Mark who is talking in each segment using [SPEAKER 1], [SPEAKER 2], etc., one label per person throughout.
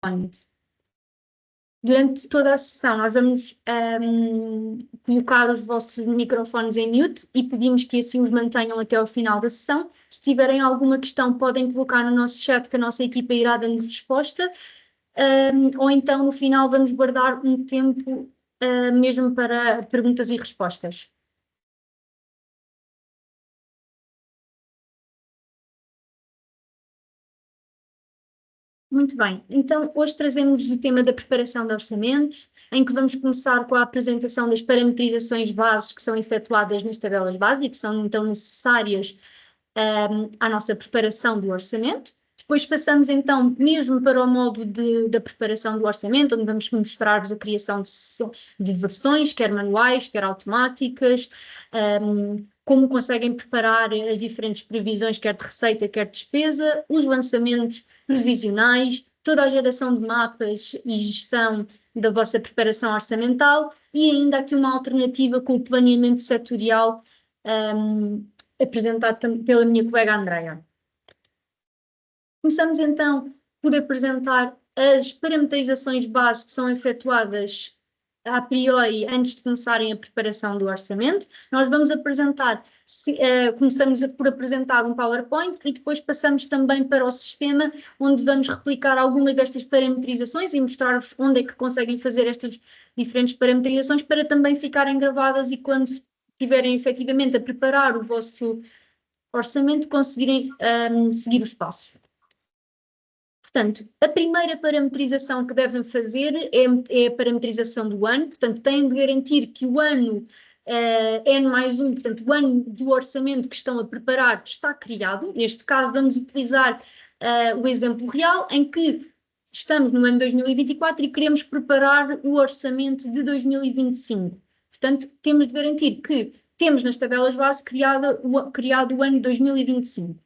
[SPEAKER 1] PowerPoint. Durante toda a sessão, nós vamos colocar os vossos microfones em mute e pedimos que assim os mantenham até ao final da sessão. Se tiverem alguma questão, podem colocar no nosso chat que a nossa equipa irá dando resposta. Ou então, no final, vamos guardar um tempo mesmo para perguntas e respostas. Muito bem, então hoje trazemos o tema da preparação de orçamentos, em que vamos começar com a apresentação das parametrizações bases que são efetuadas nas tabelas bases e que são então necessárias à nossa preparação do orçamento. Depois passamos então mesmo para o modo da preparação do orçamento, onde vamos mostrar-vos a criação de versões, quer manuais, quer automáticas, como conseguem preparar as diferentes previsões, quer de receita, quer de despesa, os lançamentos previsionais, toda a geração de mapas e gestão da vossa preparação orçamental e ainda aqui uma alternativa com o planeamento setorial apresentado pela minha colega Andreia. Começamos então por apresentar as parametrizações base que são efetuadas a priori antes de começarem a preparação do orçamento. Nós vamos apresentar, começamos por apresentar um PowerPoint e depois passamos também para o sistema, onde vamos replicar algumas destas parametrizações e mostrar-vos onde é que conseguem fazer estas diferentes parametrizações para também ficarem gravadas e quando estiverem efetivamente a preparar o vosso orçamento, conseguirem seguir os passos. Portanto, a primeira parametrização que devem fazer é a parametrização do ano, portanto, têm de garantir que o ano N+1, portanto, o ano do orçamento que estão a preparar está criado. Neste caso, vamos utilizar o exemplo real, em que estamos no ano 2024 e queremos preparar o orçamento de 2025. Portanto, temos de garantir que temos nas tabelas base criado o ano 2025.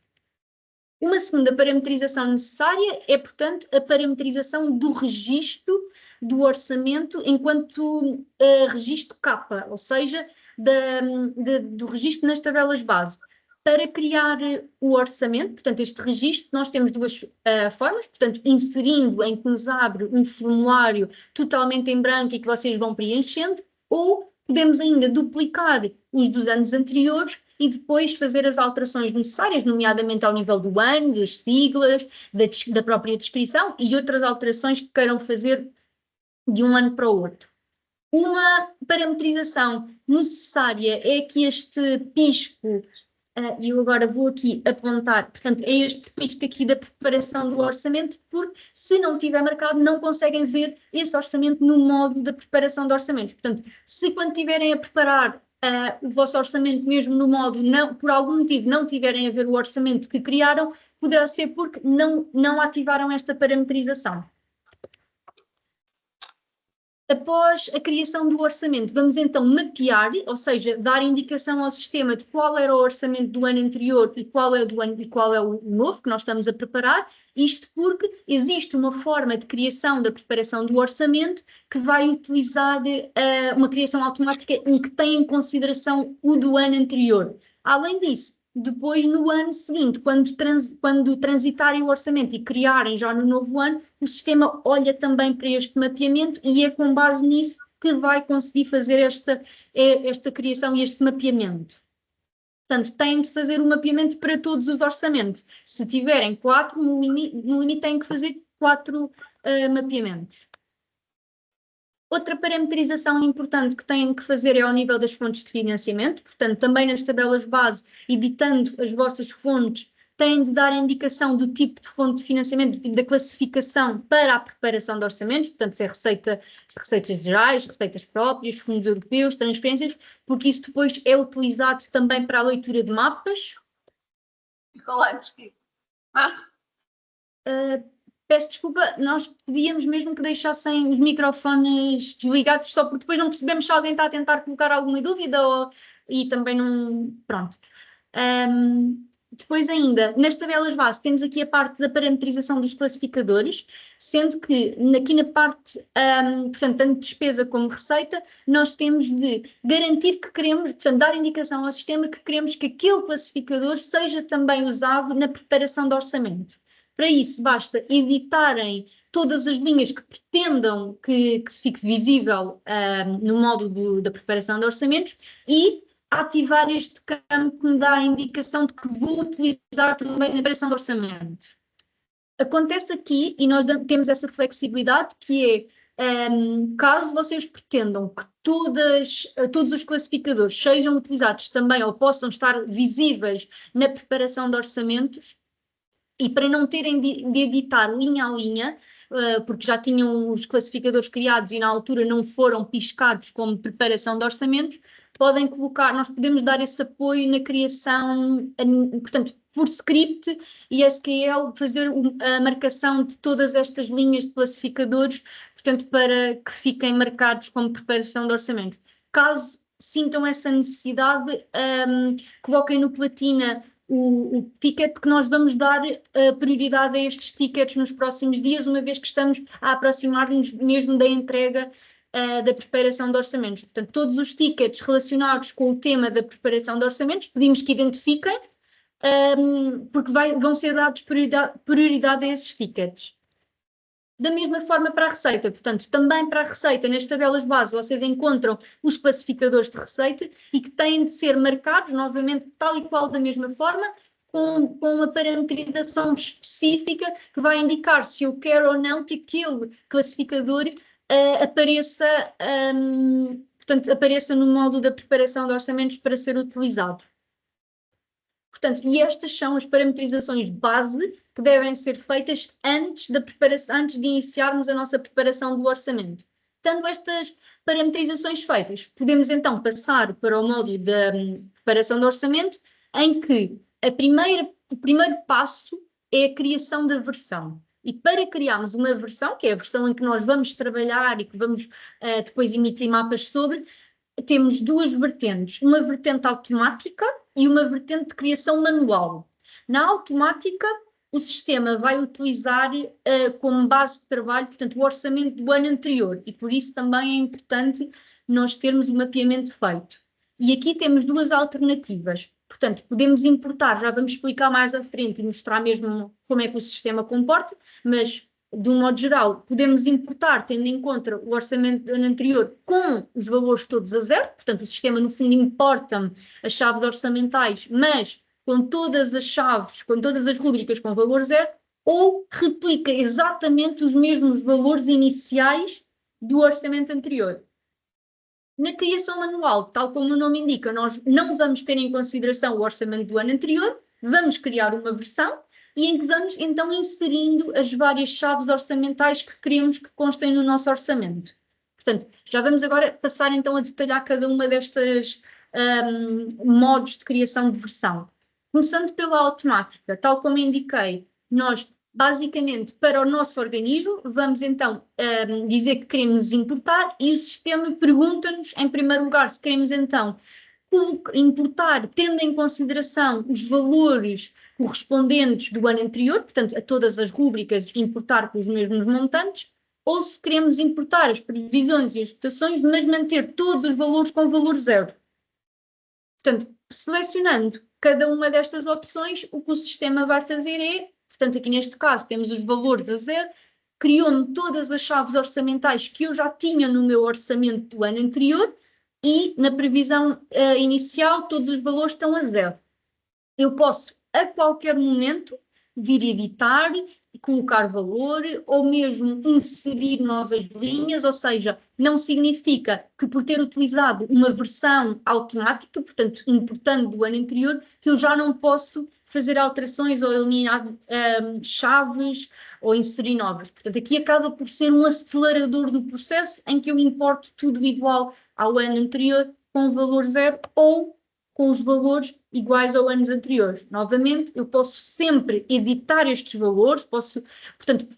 [SPEAKER 1] Uma segunda parametrização necessária é, portanto, a parametrização do registro do orçamento enquanto registro capa, ou seja, do registro nas tabelas base. Para criar o orçamento, portanto, este registro, nós temos duas formas, portanto, inserindo em que nos abre um formulário totalmente em branco e que vocês vão preenchendo, ou podemos ainda duplicar os dos anos anteriores e depois fazer as alterações necessárias, nomeadamente ao nível do ano, das siglas, da própria descrição e outras alterações que queiram fazer de um ano para o outro. Uma parametrização necessária é que este pisco, e eu agora vou aqui apontar, portanto, é este pisco aqui da preparação do orçamento, porque se não tiver marcado, não conseguem ver esse orçamento no modo da preparação de orçamentos. Portanto, se quando estiverem a preparar o vosso orçamento, mesmo no modo, não, por algum motivo não tiverem a ver o orçamento que criaram, poderá ser porque não ativaram esta parametrização. Após a criação do orçamento, vamos então mapear, ou seja, dar indicação ao sistema de qual era o orçamento do ano anterior e qual é o novo que nós estamos a preparar, isto porque existe uma forma de criação da preparação do orçamento que vai utilizar uma criação automática em que tem em consideração o do ano anterior. Além disso, depois, no ano seguinte, quando transitarem o orçamento e criarem já no novo ano, o sistema olha também para este mapeamento e é com base nisso que vai conseguir fazer esta criação e este mapeamento. Portanto, têm de fazer um mapeamento para todos os orçamentos. Se tiverem 4, no limite têm que fazer 4 mapeamentos. Outra parametrização importante que têm que fazer é ao nível das fontes de financiamento, portanto, também nas tabelas base, editando as vossas fontes, têm de dar a indicação do tipo de fonte de financiamento, do tipo da classificação para a preparação de orçamentos, portanto, se é receitas gerais, receitas próprias, fundos europeus, transferências, porque isso depois é utilizado também para a leitura de mapas.
[SPEAKER 2] Ficou lá investido.
[SPEAKER 1] Peço desculpa, nós pedíamos mesmo que deixassem os microfones desligados, só porque depois não percebemos se alguém está a tentar colocar alguma dúvida e também não. Pronto. Depois ainda, nas tabelas base, temos aqui a parte da parametrização dos classificadores, sendo que aqui na parte, portanto, tanto despesa como receita, nós temos de garantir que queremos, portanto, dar indicação ao sistema que queremos que aquele classificador seja também usado na preparação do orçamento. Para isso, basta editarem todas as linhas que pretendam que se fique visível no módulo da preparação de orçamentos e ativar este campo que me dá a indicação de que vou utilizar também na preparação de orçamentos. Acontece aqui, e nós temos essa flexibilidade, que é, caso vocês pretendam que todos os classificadores sejam utilizados também ou possam estar visíveis na preparação de orçamentos, e para não terem de editar linha a linha, porque já tinham os classificadores criados e na altura não foram piscados como preparação de orçamentos, podem colocar, nós podemos dar esse apoio na criação, portanto, por script e SQL, fazer a marcação de todas estas linhas de classificadores, portanto, para que fiquem marcados como preparação de orçamento. Caso sintam essa necessidade, coloquem no Platina o ticket, que nós vamos dar prioridade a estes tickets nos próximos dias, uma vez que estamos a aproximar-nos mesmo da entrega da preparação de orçamentos. Portanto, todos os tickets relacionados com o tema da preparação de orçamentos, pedimos que identifiquem, porque vão ser dados prioridade a esses tickets. Da mesma forma para a receita, portanto, também para a receita, nas tabelas base, vocês encontram os classificadores de receita e que têm de ser marcados, novamente, tal e qual da mesma forma, com uma parametrização específica que vai indicar se eu quero ou não que aquele classificador apareça, portanto, apareça no módulo da preparação de orçamentos para ser utilizado. Portanto, e estas são as parametrizações base que devem ser feitas antes da preparação, antes de iniciarmos a nossa preparação do orçamento. Tendo estas parametrizações feitas, podemos então passar para o módulo da preparação do orçamento, em que o primeiro passo é a criação da versão. E para criarmos uma versão, que é a versão em que nós vamos trabalhar e que vamos depois emitir mapas sobre, temos duas vertentes, uma vertente automática e uma vertente de criação manual. Na automática, o sistema vai utilizar como base de trabalho, portanto, o orçamento do ano anterior, e por isso também é importante nós termos o mapeamento feito. E aqui temos duas alternativas. Portanto, podemos importar, já vamos explicar mais à frente e mostrar mesmo como é que o sistema comporta, mas de um modo geral, podemos importar, tendo em conta o orçamento do ano anterior, com os valores todos a zero, portanto, o sistema, no fundo, importa-me as chaves orçamentais, mas com todas as chaves, com todas as rubricas com valor zero, ou replica exatamente os mesmos valores iniciais do orçamento anterior. Na criação manual, tal como o nome indica, nós não vamos ter em consideração o orçamento do ano anterior, vamos criar uma versão, e em que vamos então inserindo as várias chaves orçamentais que queremos que constem no nosso orçamento. Portanto, já vamos agora passar então a detalhar cada uma destas modos de criação de versão. Começando pela automática, tal como indiquei, nós basicamente para o nosso organismo vamos então dizer que queremos importar e o sistema pergunta-nos em primeiro lugar se queremos então importar tendo em consideração os valores correspondentes do ano anterior, portanto, a todas as rúbricas, importar com os mesmos montantes, ou se queremos importar as previsões e as cotações, mas manter todos os valores com valor zero. Portanto, selecionando cada uma destas opções, o que o sistema vai fazer é, portanto, aqui neste caso temos os valores a zero, criou-me todas as chaves orçamentais que eu já tinha no meu orçamento do ano anterior e na previsão inicial todos os valores estão a zero. Eu posso a qualquer momento vir editar, colocar valor ou mesmo inserir novas linhas, ou seja, não significa que por ter utilizado uma versão automática, portanto, importando do ano anterior, que eu já não posso fazer alterações ou eliminar chaves ou inserir novas. Portanto, aqui acaba por ser um acelerador do processo em que eu importo tudo igual ao ano anterior com valor zero ou com os valores iguais aos anos anteriores. Novamente, eu posso sempre editar estes valores, portanto,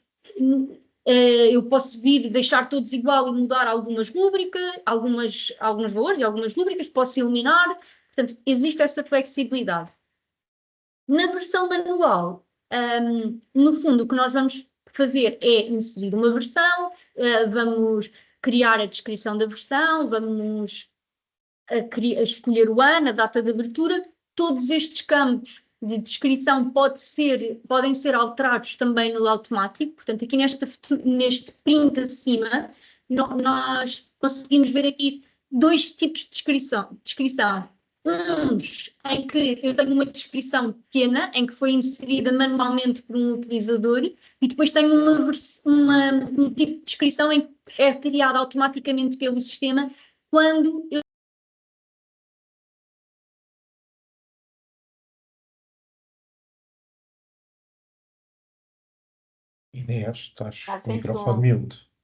[SPEAKER 1] eu posso vir deixar todos igual e mudar algumas rúbricas, alguns valores e algumas rúbricas, posso eliminar, portanto, existe essa flexibilidade. Na versão manual, no fundo, o que nós vamos fazer é inserir uma versão, vamos criar a descrição da versão, vamos a escolher o ano, a data de abertura, todos estes campos de descrição podem ser alterados também no automático. Portanto, aqui neste print acima, nós conseguimos ver aqui dois tipos de descrição. Uns em que eu tenho uma descrição pequena, em que foi inserida manualmente por um utilizador, e depois tenho um tipo de descrição em que é criada automaticamente pelo sistema quando eu.
[SPEAKER 3] Inês, estás
[SPEAKER 2] Está
[SPEAKER 3] com o
[SPEAKER 2] sem
[SPEAKER 3] microfone
[SPEAKER 2] som.
[SPEAKER 3] mute.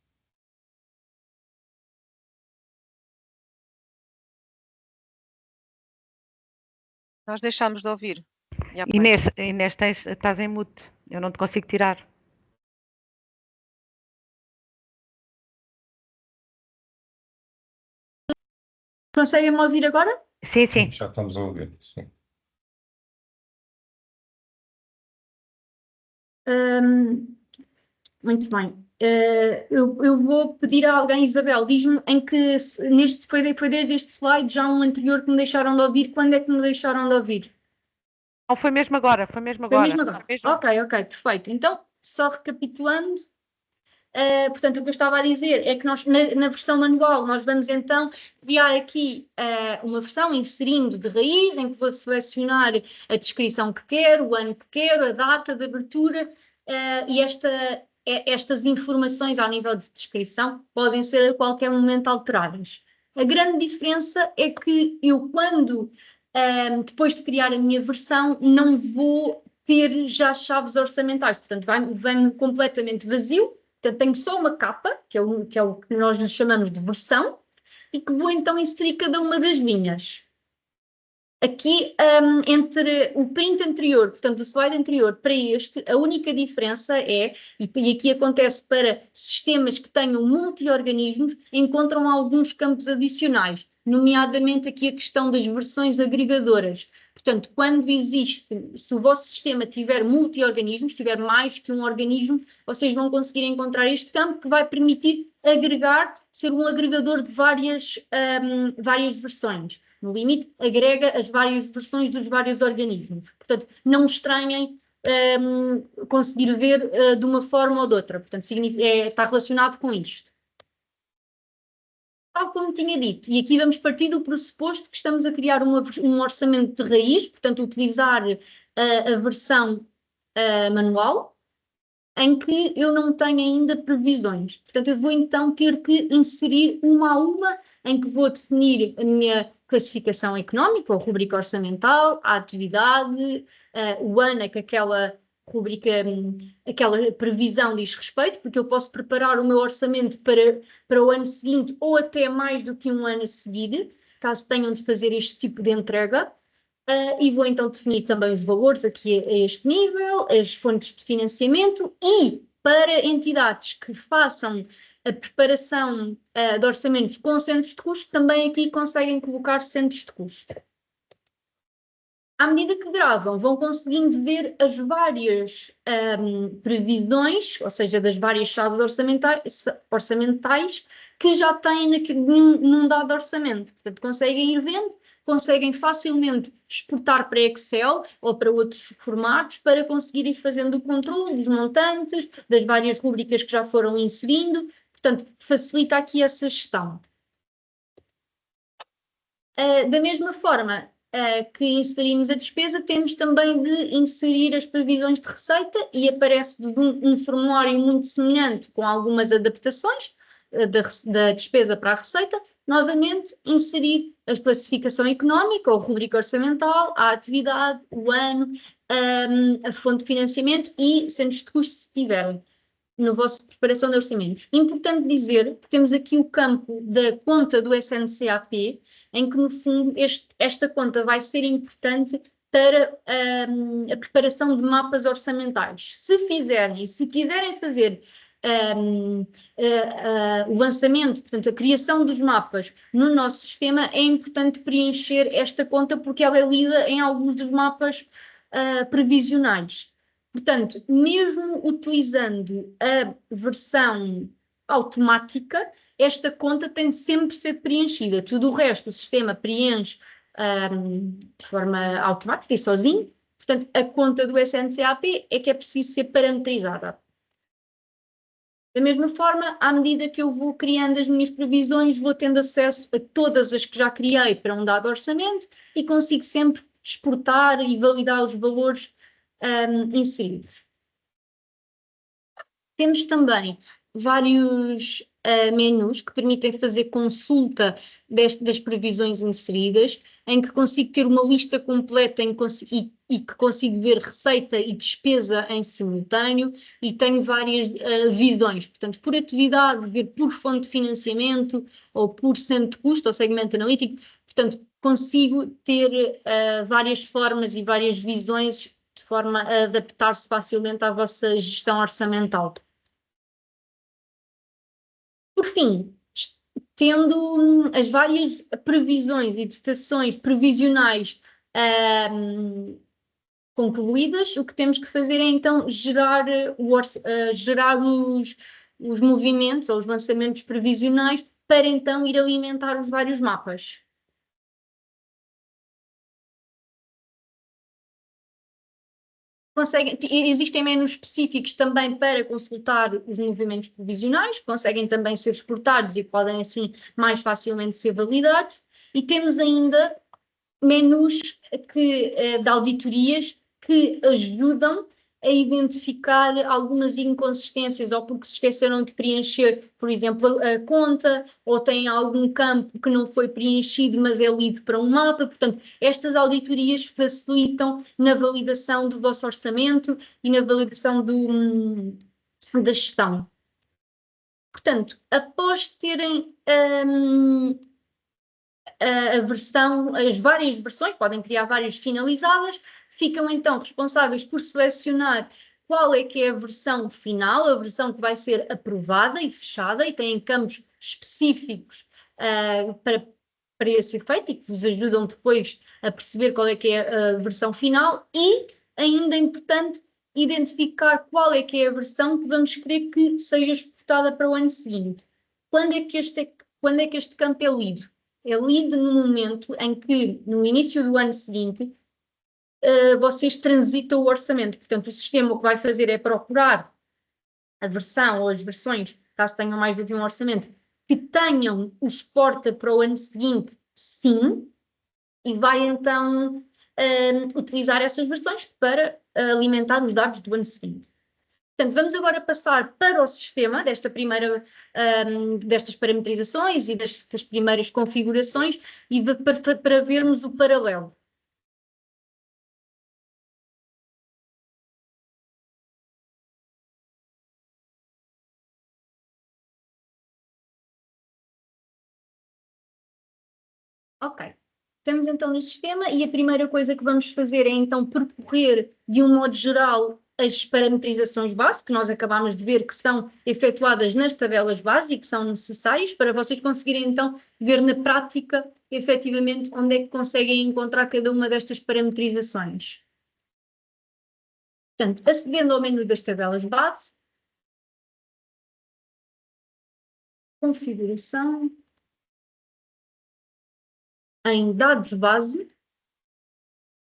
[SPEAKER 4] Nós deixámos de ouvir. Já foi.
[SPEAKER 5] Inês, estás em mute. Eu não te consigo tirar.
[SPEAKER 1] Conseguem-me ouvir agora?
[SPEAKER 5] Sim, sim.
[SPEAKER 3] Já estamos a ouvir, sim.
[SPEAKER 1] Muito bem. Eu vou pedir a alguém, Isabel, diz-me em que foi desde este slide já um anterior que me deixaram de ouvir. Quando é que me deixaram de ouvir?
[SPEAKER 5] Não, foi mesmo agora, foi mesmo
[SPEAKER 1] Foi
[SPEAKER 5] agora.
[SPEAKER 1] mesmo agora?
[SPEAKER 5] Foi mesmo.
[SPEAKER 1] Ok, perfeito. Então, só recapitulando, portanto, o que eu estava a dizer é que nós, na versão manual, nós vamos então criar aqui uma versão inserindo de raiz, em que vou selecionar a descrição que quero, o ano que quero, a data de abertura, e estas informações ao nível de descrição podem ser a qualquer momento alteradas. A grande diferença é que eu, depois de criar a minha versão, não vou ter já chaves orçamentais, portanto, vai-me completamente vazio. Portanto, tenho só uma capa, que é o que nós lhe chamamos de versão, e que vou então inserir cada uma das linhas. Aqui, entre o print anterior, portanto, o slide anterior para este, a única diferença é, e aqui acontece para sistemas que tenham multi-organismos, encontram alguns campos adicionais, nomeadamente aqui a questão das versões agregadoras. Portanto, se o vosso sistema tiver multi-organismos, tiver mais que um organismo, vocês vão conseguir encontrar este campo que vai permitir agregar, ser um agregador de várias versões. No limite, agrega as várias versões dos vários organismos. Portanto, não estranhem conseguir ver de uma forma ou de outra. Portanto, está relacionado com isto. Tal como tinha dito, e aqui vamos partir do pressuposto que estamos a criar um orçamento de raiz, portanto, utilizar a versão manual, em que eu não tenho ainda previsões. Portanto, eu vou então ter que inserir uma a uma, em que vou definir a minha classificação económica, ou rubrica orçamental, a atividade, o ano a que aquela rubrica, aquela previsão diz respeito, porque eu posso preparar o meu orçamento para o ano seguinte ou até mais do que um ano a seguir, caso tenham de fazer este tipo de entrega. E vou então definir também os valores aqui a este nível, as fontes de financiamento e para entidades que façam a preparação de orçamentos com centros de custo, também aqui conseguem colocar centros de custo. À medida que gravam, vão conseguindo ver as várias previsões, ou seja, das várias chaves orçamentais que já têm num dado orçamento. Portanto, conseguem ir vendo, conseguem facilmente exportar para Excel ou para outros formatos para conseguir ir fazendo o controle dos montantes, das várias rubricas que já foram inserindo. Portanto, facilita aqui essa gestão. Da mesma forma que inserimos a despesa, temos também de inserir as previsões de receita e aparece um formulário muito semelhante com algumas adaptações da despesa para a receita. Novamente, inserir a classificação económica, ou rubrica orçamental, a atividade, o ano, a fonte de financiamento e centros de custo, se tiverem, na vossa preparação de orçamentos. Importante dizer que temos aqui o campo da conta do SNCAP, em que, no fundo, esta conta vai ser importante para a preparação de mapas orçamentais. Se quiserem fazer o lançamento, portanto, a criação dos mapas no nosso sistema, é importante preencher esta conta porque ela é lida em alguns dos mapas previsionais. Portanto, mesmo utilizando a versão automática, esta conta tem sempre de ser preenchida. Tudo o resto, o sistema preenche de forma automática e sozinho, Portanto, a conta do SNCAP é que é preciso ser parametrizada. Da mesma forma, à medida que eu vou criando as minhas previsões, vou tendo acesso a todas as que já criei para um dado orçamento e consigo sempre exportar e validar os valores inseridos. Temos também vários menus que permitem fazer consulta das previsões inseridas, em que consigo ter uma lista completa e que consigo ver receita e despesa em simultâneo, e tenho várias visões, portanto, por atividade, ver por fonte de financiamento ou por centro de custo ou segmento analítico, portanto, consigo ter várias formas e várias visões de forma a adaptar-se facilmente à vossa gestão orçamental. Por fim, tendo as várias previsões e dotações previsionais concluídas, o que temos que fazer é então gerar os movimentos ou os lançamentos previsionais para então ir alimentar os vários mapas. Existem menus específicos também para consultar os movimentos provisionais, que conseguem também ser exportados e podem assim mais facilmente ser validados, e temos ainda menus de auditorias que ajudam a identificar algumas inconsistências, ou porque se esqueceram de preencher, por exemplo, a conta, ou tem algum campo que não foi preenchido, mas é lido para um mapa. Portanto, estas auditorias facilitam na validação do vosso orçamento e na validação da gestão. Portanto, após terem as várias versões, podem criar várias finalizadas, ficam então responsáveis por selecionar qual é que é a versão final, a versão que vai ser aprovada e fechada, e têm campos específicos para esse efeito e que vos ajudam depois a perceber qual é que é a versão final, e ainda é importante identificar qual é que é a versão que vamos querer que seja exportada para o ano seguinte. Quando é que este campo é lido? É lido no momento em que, no início do ano seguinte, vocês transitam o orçamento. Portanto, o sistema o que vai fazer é procurar a versão ou as versões, caso tenham mais do que um orçamento, que tenham o exporta para o ano seguinte, sim, e vai então utilizar essas versões para alimentar os dados do ano seguinte. Portanto, vamos agora passar para o sistema destas parametrizações e das primeiras configurações e para vermos o paralelo. Ok, estamos então no sistema e a primeira coisa que vamos fazer é então percorrer de um modo geral as parametrizações base, que nós acabámos de ver que são efetuadas nas tabelas base e que são necessárias para vocês conseguirem então ver na prática efetivamente onde é que conseguem encontrar cada uma destas parametrizações. Portanto, acedendo ao menu das tabelas base, configuração, em dados base,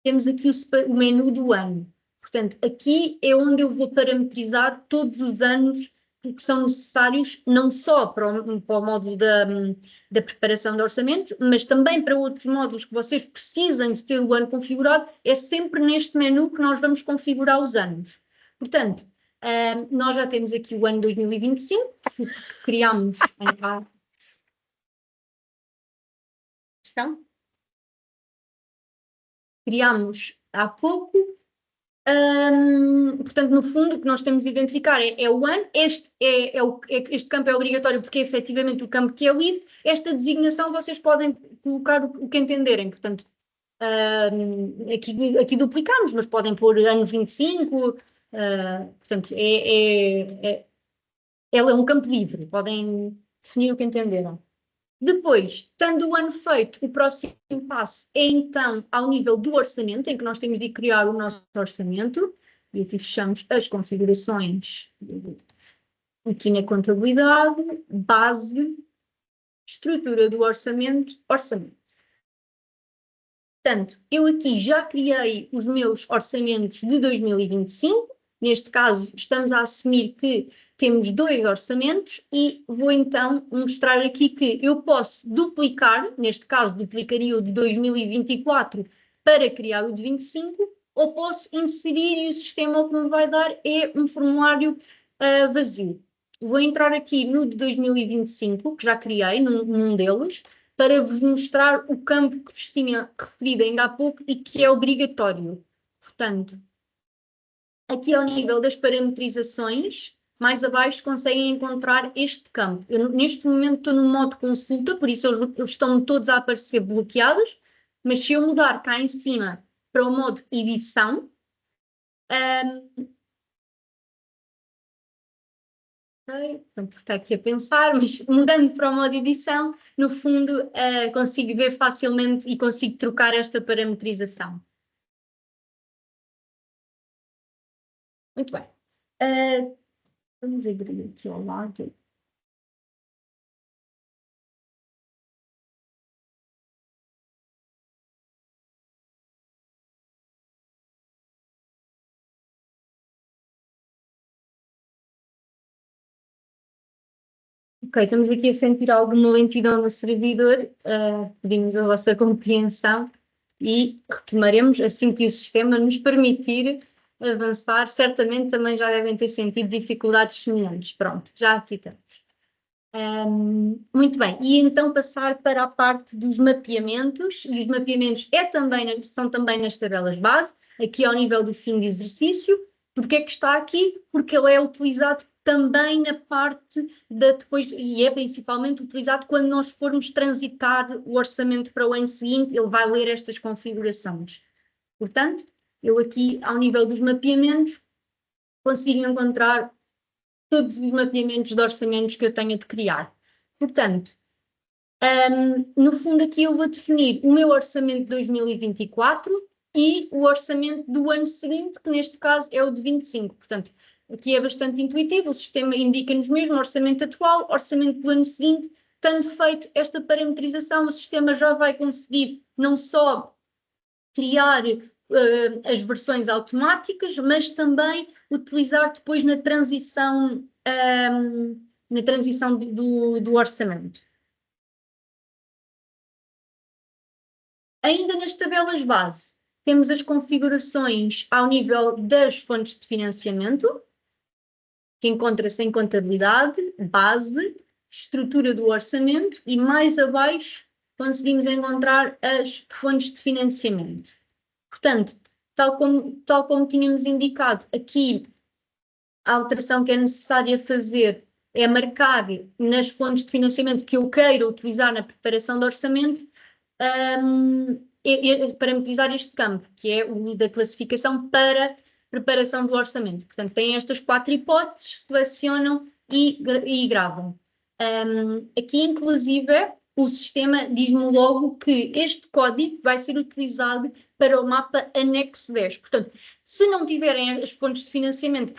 [SPEAKER 1] temos aqui o menu do ano. Portanto, aqui é onde eu vou parametrizar todos os anos que são necessários, não só para o módulo da preparação de orçamento, mas também para outros módulos que vocês precisem de ter o ano configurado. É sempre neste menu que nós vamos configurar os anos. Portanto, nós já temos aqui o ano 2025, que criámos em questão. Criámos há pouco. Portanto, no fundo, o que nós temos de identificar é o ano. Este campo é obrigatório porque é efetivamente o campo que é lido. Esta designação vocês podem colocar o que entenderem. Portanto, aqui duplicamos, mas podem pôr ano 25. Portanto, ela é um campo livre. Podem definir o que entenderam. Depois, tendo o ano feito, o próximo passo é então ao nível do orçamento, em que nós temos de criar o nosso orçamento, e aqui fechamos as configurações aqui na contabilidade, base, estrutura do orçamento. Portanto, Portanto, eu aqui já criei os meus orçamentos de 2025. Neste caso, estamos a assumir que temos 2 orçamentos e vou então mostrar aqui que eu posso duplicar, neste caso duplicaria o de 2024 para criar o de 25, ou posso inserir e o sistema o que me vai dar é um formulário vazio. Vou entrar aqui no de 2025, que já criei num deles, para vos mostrar o campo que vos tinha referido ainda há pouco e que é obrigatório. Portanto, aqui ao nível das parametrizações, mais abaixo conseguem encontrar este campo. Eu, neste momento estou no modo consulta, por isso eles estão todos a aparecer bloqueados, mas se eu mudar cá em cima para o modo edição, Portanto, está aqui a pensar, mas mudando para o modo edição, no fundo consigo ver facilmente e consigo trocar esta parametrização. Muito bem. Vamos abrir aqui ao lado. Ok, estamos aqui a sentir alguma lentidão no servidor, pedimos a vossa compreensão e retomaremos assim que o sistema nos permitir avançar. Certamente também já devem ter sentido dificuldades semelhantes. Pronto, já aqui estamos. Muito bem, e então passar para a parte dos mapeamentos, e os mapeamentos são também nas tabelas base, aqui ao nível do fim de exercício. Porquê é que está aqui? Porque ele é utilizado também na parte depois, e é principalmente utilizado quando nós formos transitar o orçamento para o ano seguinte, ele vai ler estas configurações. Portanto, eu aqui, ao nível dos mapeamentos, consigo encontrar todos os mapeamentos de orçamentos que eu tenho de criar. Portanto, no fundo aqui eu vou definir o meu orçamento de 2024 e o orçamento do ano seguinte, que neste caso é o de 25. Portanto, aqui é bastante intuitivo, o sistema indica-nos mesmo orçamento atual, orçamento do ano seguinte. Tendo feito esta parametrização, o sistema já vai conseguir não só criar as versões automáticas, mas também utilizar depois na transição do orçamento. Ainda nas tabelas base, temos as configurações ao nível das fontes de financiamento, que encontra-se em contabilidade, base, estrutura do orçamento e mais abaixo conseguimos encontrar as fontes de financiamento. Portanto, tal como tínhamos indicado, aqui a alteração que é necessária fazer é marcar nas fontes de financiamento que eu queira utilizar na preparação do orçamento, parametrizar este campo, que é o da classificação para preparação do orçamento. Portanto, têm estas 4 hipóteses, selecionam e gravam. Aqui, inclusive, o sistema diz-me logo que este código vai ser utilizado para o mapa anexo 10. Portanto, se não tiverem as fontes de financiamento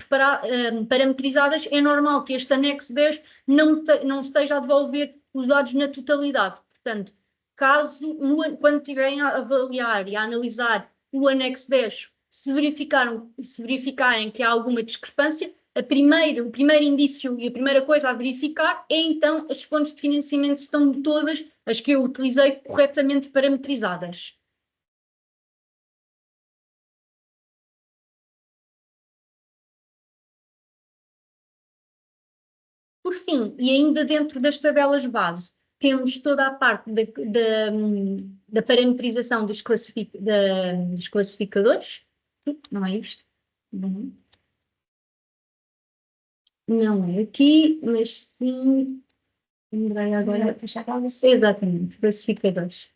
[SPEAKER 1] parametrizadas, é normal que este anexo 10 não esteja a devolver os dados na totalidade. Portanto, quando estiverem a avaliar e a analisar o anexo 10, se verificarem que há alguma discrepância, o primeiro indício e a primeira coisa a verificar é então as fontes de financiamento estão todas as que eu utilizei corretamente parametrizadas. Por fim, e ainda dentro das tabelas base, temos toda a parte da parametrização dos classificadores. Não é isto? Bom. Não é aqui, mas sim. Lembrei agora. Exatamente, classificadores.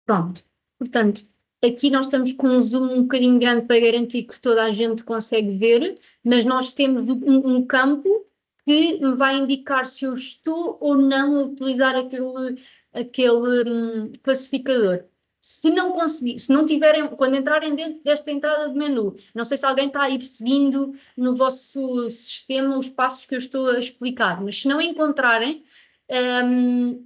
[SPEAKER 1] Pronto. Portanto, aqui nós estamos com um zoom um bocadinho grande para garantir que toda a gente consegue ver, mas nós temos um campo que me vai indicar se eu estou ou não a utilizar aquele classificador. Se não conseguir, se não tiverem, quando entrarem dentro desta entrada de menu, não sei se alguém está a ir seguindo no vosso sistema os passos que eu estou a explicar, mas se não encontrarem,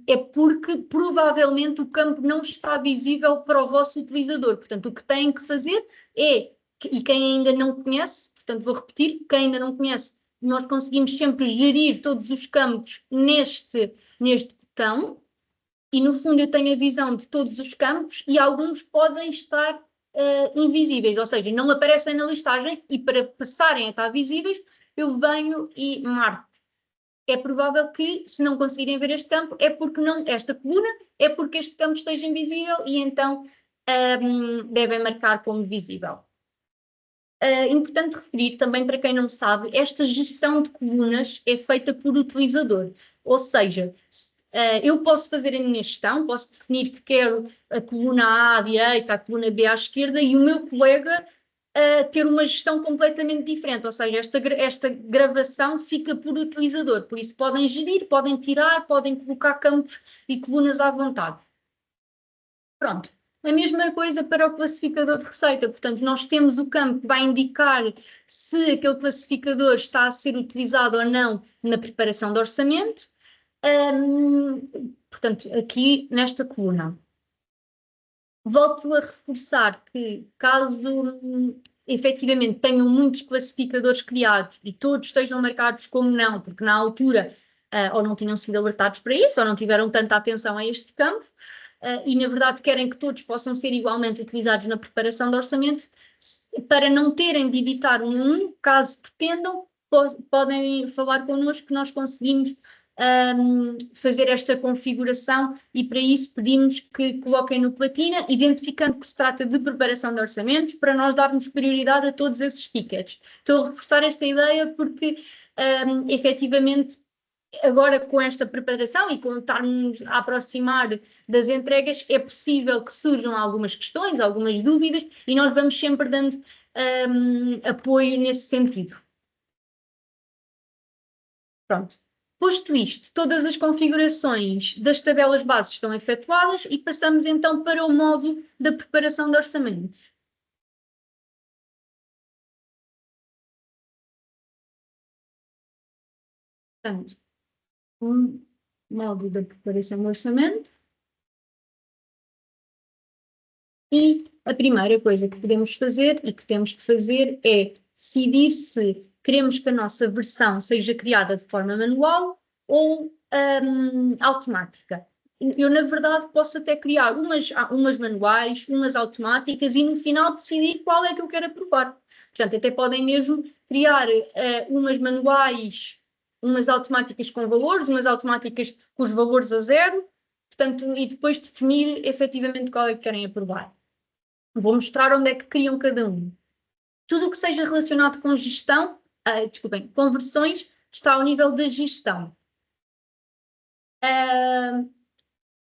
[SPEAKER 1] é porque provavelmente o campo não está visível para o vosso utilizador. Portanto, o que têm que fazer é, e quem ainda não conhece, portanto vou repetir, quem ainda não conhece, nós conseguimos sempre gerir todos os campos neste botão, e no fundo eu tenho a visão de todos os campos e alguns podem estar invisíveis, ou seja, não aparecem na listagem e para passarem a estar visíveis eu venho e marco. É provável que, se não conseguirem ver este campo, é porque não, esta coluna, é porque este campo esteja invisível e então devem marcar como visível. Importante referir também, para quem não sabe, esta gestão de colunas é feita por utilizador, ou seja, eu posso fazer a minha gestão, posso definir que quero a coluna A à direita, a coluna B à esquerda e o meu colega ter uma gestão completamente diferente, ou seja, esta gravação fica por utilizador, por isso podem gerir, podem tirar, podem colocar campos e colunas à vontade. Pronto. A mesma coisa para o classificador de receita, portanto, nós temos o campo que vai indicar se aquele classificador está a ser utilizado ou não na preparação do orçamento, portanto, aqui nesta coluna. Volto a reforçar que, caso efetivamente tenham muitos classificadores criados e todos estejam marcados como não, porque na altura ou não tinham sido alertados para isso, ou não tiveram tanta atenção a este campo, e na verdade querem que todos possam ser igualmente utilizados na preparação do orçamento, para não terem de editar caso pretendam, podem falar connosco que nós conseguimos fazer esta configuração e para isso pedimos que coloquem no Platina, identificando que se trata de preparação de orçamentos, para nós darmos prioridade a todos esses tickets. Estou a reforçar esta ideia porque efetivamente agora com esta preparação e com estarmos a aproximar das entregas, é possível que surjam algumas questões, algumas dúvidas e nós vamos sempre dando apoio nesse sentido. Pronto. Posto isto, todas as configurações das tabelas bases estão efetuadas e passamos então para o módulo da preparação de orçamentos. Portanto, um módulo da preparação do orçamento. E a primeira coisa que podemos fazer e que temos que fazer é decidir se queremos que a nossa versão seja criada de forma manual ou automática. Eu, na verdade, posso até criar umas manuais, umas automáticas e no final decidir qual é que eu quero aprovar. Portanto, até podem mesmo criar umas manuais, umas automáticas com valores, umas automáticas com os valores a zero, portanto, e depois definir efetivamente qual é que querem aprovar. Vou mostrar onde é que criam cada um. Tudo o que seja relacionado com gestão, com versões, está ao nível da gestão.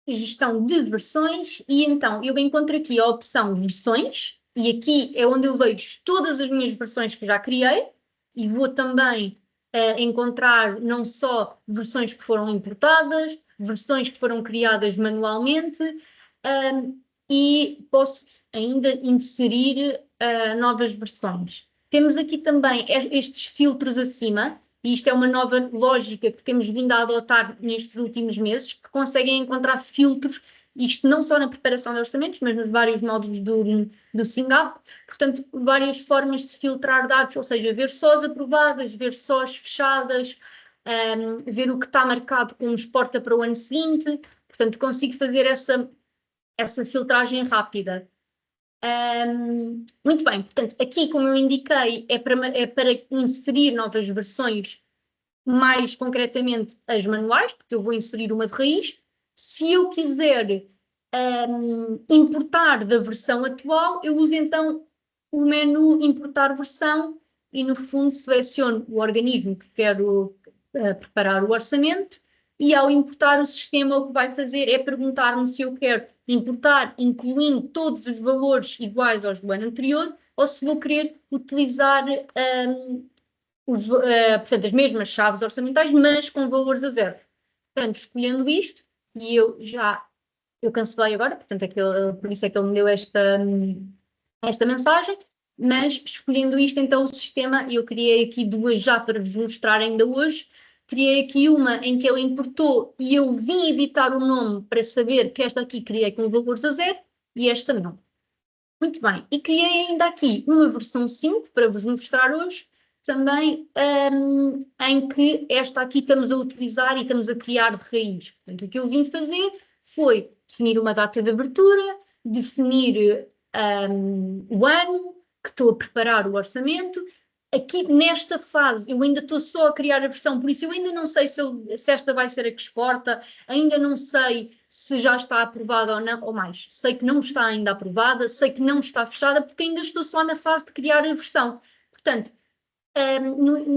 [SPEAKER 1] Gestão de versões, e então eu encontro aqui a opção versões, e aqui é onde eu vejo todas as minhas versões que já criei, e vou também encontrar não só versões que foram importadas, versões que foram criadas manualmente, e posso ainda inserir novas versões. Temos aqui também estes filtros acima, e isto é uma nova lógica que temos vindo a adotar nestes últimos meses, que conseguem encontrar filtros, isto não só na preparação de orçamentos, mas nos vários módulos do SINGAP, portanto, várias formas de filtrar dados, ou seja, ver só as aprovadas, ver só as fechadas, ver o que está marcado como exporta para o ano seguinte, portanto, consigo fazer essa filtragem rápida. Muito bem, portanto, aqui, como eu indiquei, é para inserir novas versões, mais concretamente as manuais, porque eu vou inserir uma de raiz. Se eu quiser importar da versão atual, eu uso então o menu importar versão e, no fundo, seleciono o organismo que quero preparar o orçamento e, ao importar o sistema, o que vai fazer é perguntar-me se eu quero importar incluindo todos os valores iguais aos do ano anterior ou se vou querer utilizar portanto, as mesmas chaves orçamentais, mas com valores a zero. Portanto, escolhendo isto, e eu cancelei agora, portanto, por isso é que ele me deu esta mensagem, mas escolhendo isto, então, o sistema, eu criei aqui duas já para vos mostrar ainda hoje, criei aqui uma em que ele importou e eu vim editar o nome para saber que esta aqui criei com valores a 0 e esta não. Muito bem, e criei ainda aqui uma versão 5 para vos mostrar hoje, também em que esta aqui estamos a utilizar e estamos a criar de raiz. Portanto, o que eu vim fazer foi definir uma data de abertura, definir o ano, que estou a preparar o orçamento. Aqui nesta fase eu ainda estou só a criar a versão, por isso eu ainda não sei se esta vai ser a que exporta, ainda não sei se já está aprovada ou não, ou mais, sei que não está ainda aprovada, sei que não está fechada, porque ainda estou só na fase de criar a versão. Portanto,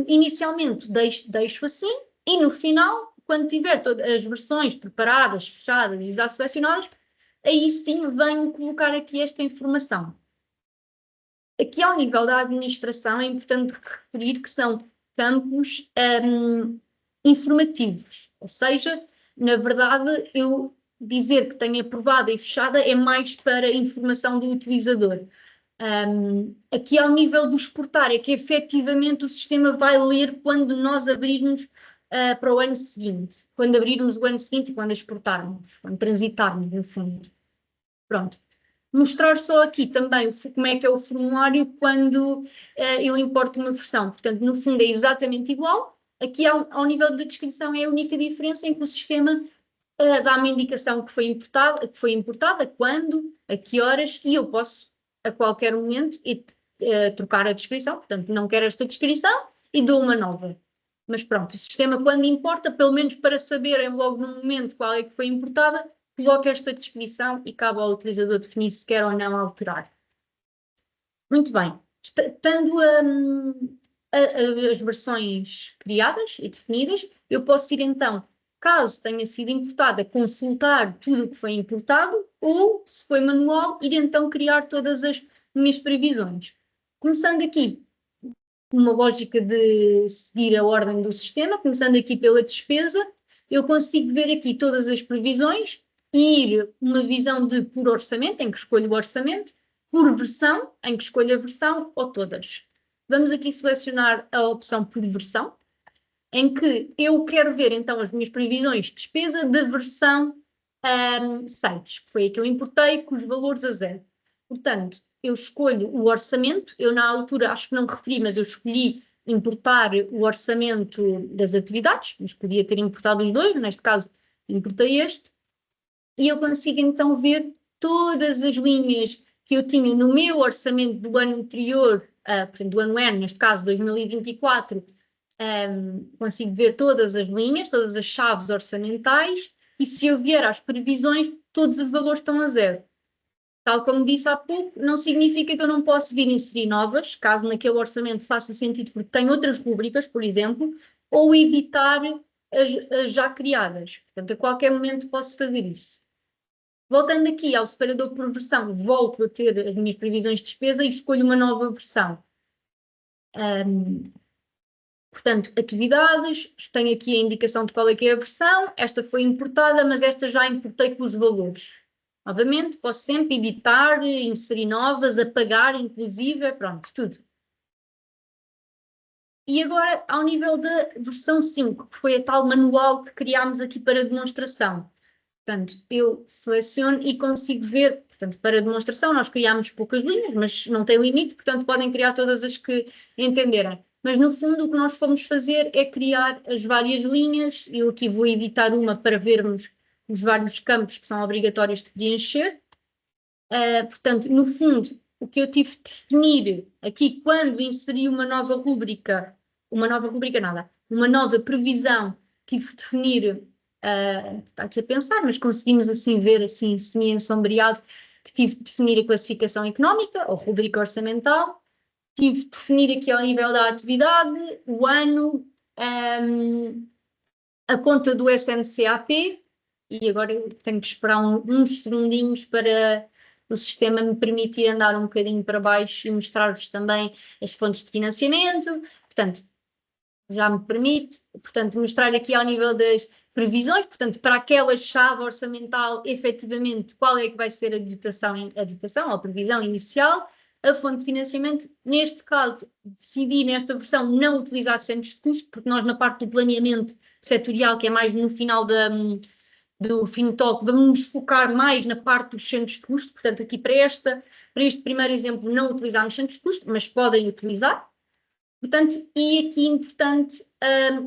[SPEAKER 1] inicialmente deixo assim e no final, quando tiver todas as versões preparadas, fechadas e já selecionadas, aí sim venho colocar aqui esta informação. Aqui ao nível da administração é importante referir que são campos informativos, ou seja, na verdade eu dizer que tenho aprovada e fechada é mais para informação do utilizador. Aqui ao nível do exportar é que efetivamente o sistema vai ler quando nós abrirmos para o ano seguinte, quando abrirmos o ano seguinte e quando exportarmos, quando transitarmos no fundo. Pronto. Mostrar só aqui também como é que é o formulário quando eu importo uma versão. Portanto, no fundo é exatamente igual. Aqui ao nível de descrição é a única diferença em que o sistema dá uma indicação que foi importada, quando, a que horas, e eu posso a qualquer momento trocar a descrição. Portanto, não quero esta descrição e dou uma nova. Mas pronto, o sistema quando importa, pelo menos para saberem logo no momento qual é que foi importada, coloca esta descrição e cabe ao utilizador definir se quer ou não alterar. Muito bem. Estando as versões criadas e definidas, eu posso ir então, caso tenha sido importada, consultar tudo o que foi importado ou, se foi manual, ir então criar todas as minhas previsões. Começando aqui, uma lógica de seguir a ordem do sistema, começando aqui pela despesa, eu consigo ver aqui todas as previsões, ir uma visão de por orçamento, em que escolho o orçamento, por versão, em que escolho a versão, ou todas. Vamos aqui selecionar a opção por versão, em que eu quero ver então as minhas previsões de despesa da versão 6, que foi a que eu importei, com os valores a 0. Portanto, eu escolho o orçamento, eu na altura acho que não referi, mas eu escolhi importar o orçamento das atividades, mas podia ter importado os dois, neste caso importei este, e eu consigo então ver todas as linhas que eu tinha no meu orçamento do ano anterior, portanto do ano N, neste caso 2024, consigo ver todas as linhas, todas as chaves orçamentais, e se eu vier às previsões, todos os valores estão a 0. Tal como disse há pouco, não significa que eu não posso vir inserir novas, caso naquele orçamento faça sentido, porque tem outras rúbricas, por exemplo, ou editar as já criadas. Portanto, a qualquer momento posso fazer isso. Voltando aqui ao separador por versão, volto a ter as minhas previsões de despesa e escolho uma nova versão. Portanto, atividades, tenho aqui a indicação de qual é que é a versão, esta foi importada, mas esta já importei com os valores. Novamente, posso sempre editar, inserir novas, apagar, inclusive, pronto, tudo. E agora, ao nível da versão 5, que foi a tal manual que criámos aqui para demonstração. Portanto, eu seleciono e consigo ver, portanto, para demonstração nós criámos poucas linhas, mas não tem limite, portanto podem criar todas as que entenderem. Mas no fundo o que nós fomos fazer é criar as várias linhas, eu aqui vou editar uma para vermos os vários campos que são obrigatórios de preencher. Portanto, no fundo, o que eu tive de definir aqui quando inseri uma nova rúbrica nada, uma nova previsão, tive de definir, está aqui a pensar, mas conseguimos assim ver, assim, semi-ensombreado, que tive de definir a classificação económica, ou rúbrica orçamental, tive de definir aqui ao nível da atividade, o ano, a conta do SNCAP, e agora eu tenho que esperar uns segundinhos para o sistema me permitir andar um bocadinho para baixo e mostrar-vos também as fontes de financiamento. Portanto, já me permite, portanto, mostrar aqui ao nível das previsões, portanto, para aquela chave orçamental, efetivamente, qual é que vai ser a dotação ou a previsão inicial, a fonte de financiamento. Neste caso, decidi nesta versão não utilizar centros de custo, porque nós na parte do planeamento setorial, que é mais no final do FinTalk, vamos nos focar mais na parte dos centros de custo. Portanto, aqui para este primeiro exemplo não utilizamos centros de custo, mas podem utilizar. Portanto, e aqui importante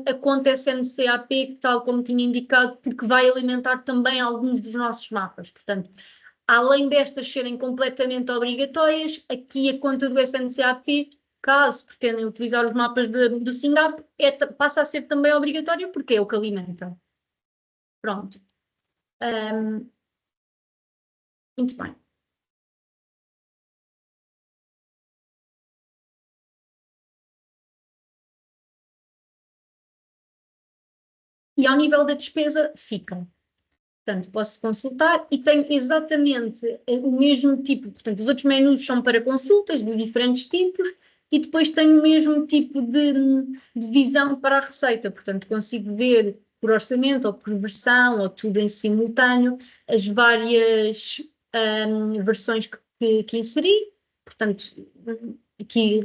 [SPEAKER 1] a conta SNCAP, tal como tinha indicado, porque vai alimentar também alguns dos nossos mapas. Portanto, além destas serem completamente obrigatórias, aqui a conta do SNCAP, caso pretendem utilizar os mapas do SINGAP, passa a ser também obrigatória, porque é o que alimenta. Pronto. Muito bem. E ao nível da despesa, fica. Portanto, posso consultar e tenho exatamente o mesmo tipo. Portanto, os outros menus são para consultas de diferentes tipos e depois tenho o mesmo tipo de visão para a receita. Portanto, consigo ver por orçamento ou por versão ou tudo em simultâneo as várias versões que inseri. Portanto, aqui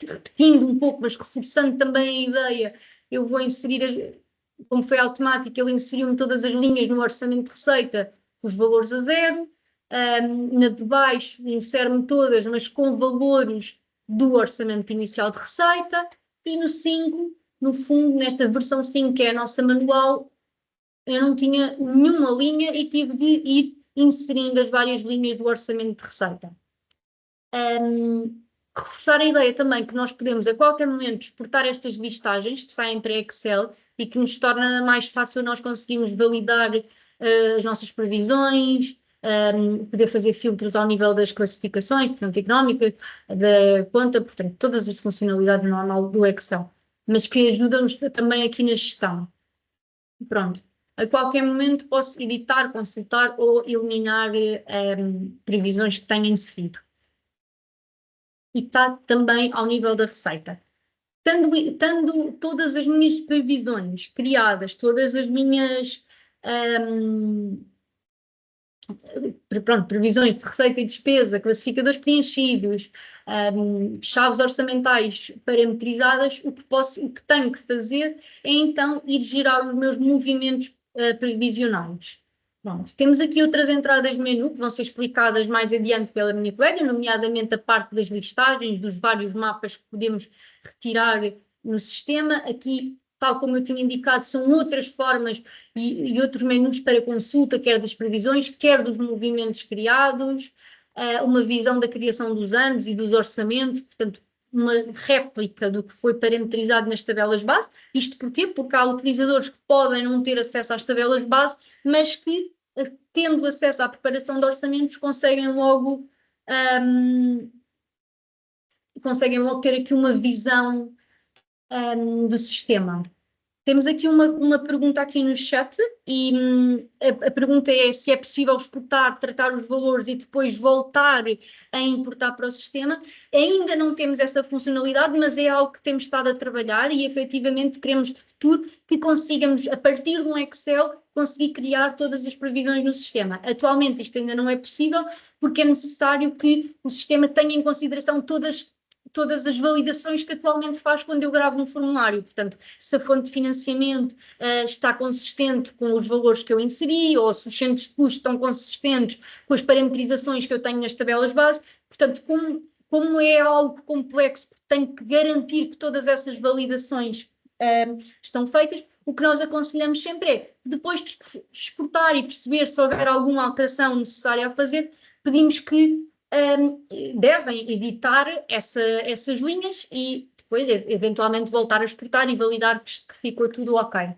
[SPEAKER 1] repetindo um pouco, mas reforçando também a ideia, eu vou inserir como foi automático, ele inseriu-me todas as linhas no orçamento de receita, os valores a zero. Na de baixo, insere-me todas, mas com valores do orçamento inicial de receita. E no 5, no fundo, nesta versão 5, que é a nossa manual, eu não tinha nenhuma linha e tive de ir inserindo as várias linhas do orçamento de receita. Reforçar a ideia também que nós podemos a qualquer momento exportar estas listagens que saem para Excel e que nos torna mais fácil nós conseguirmos validar as nossas previsões, poder fazer filtros ao nível das classificações, portanto, económica, da conta, portanto, todas as funcionalidades normal do Excel, mas que ajudam-nos também aqui na gestão. Pronto. A qualquer momento posso editar, consultar ou eliminar previsões que tenha inserido. E está também ao nível da receita. Tendo todas as minhas previsões criadas, todas as minhas previsões de receita e despesa, classificadores preenchidos, chaves orçamentais parametrizadas, o que tenho que fazer é então ir gerar os meus movimentos previsionais. Pronto. Temos aqui outras entradas de menu que vão ser explicadas mais adiante pela minha colega, nomeadamente a parte das listagens, dos vários mapas que podemos retirar no sistema. Aqui, tal como eu tinha indicado, são outras formas e outros menus para consulta, quer das previsões, quer dos movimentos criados, uma visão da criação dos anos e dos orçamentos, portanto, uma réplica do que foi parametrizado nas tabelas base. Isto porquê? Porque há utilizadores que podem não ter acesso às tabelas base, mas que, tendo acesso à preparação de orçamentos, conseguem logo ter aqui uma visão do sistema. Temos aqui uma pergunta aqui no chat e a pergunta é se é possível exportar, tratar os valores e depois voltar a importar para o sistema. Ainda não temos essa funcionalidade, mas é algo que temos estado a trabalhar e efetivamente queremos de futuro que consigamos, a partir de um Excel, conseguir criar todas as previsões no sistema. Atualmente isto ainda não é possível porque é necessário que o sistema tenha em consideração todas as validações que atualmente faz quando eu gravo um formulário. Portanto, se a fonte de financiamento está consistente com os valores que eu inseri, ou se os centros de custo estão consistentes com as parametrizações que eu tenho nas tabelas base. Portanto, como é algo complexo, tenho que garantir que todas essas validações estão feitas. O que nós aconselhamos sempre é, depois de exportar e perceber se houver alguma alteração necessária a fazer, pedimos que devem editar essas linhas e depois eventualmente voltar a exportar e validar que ficou tudo ok.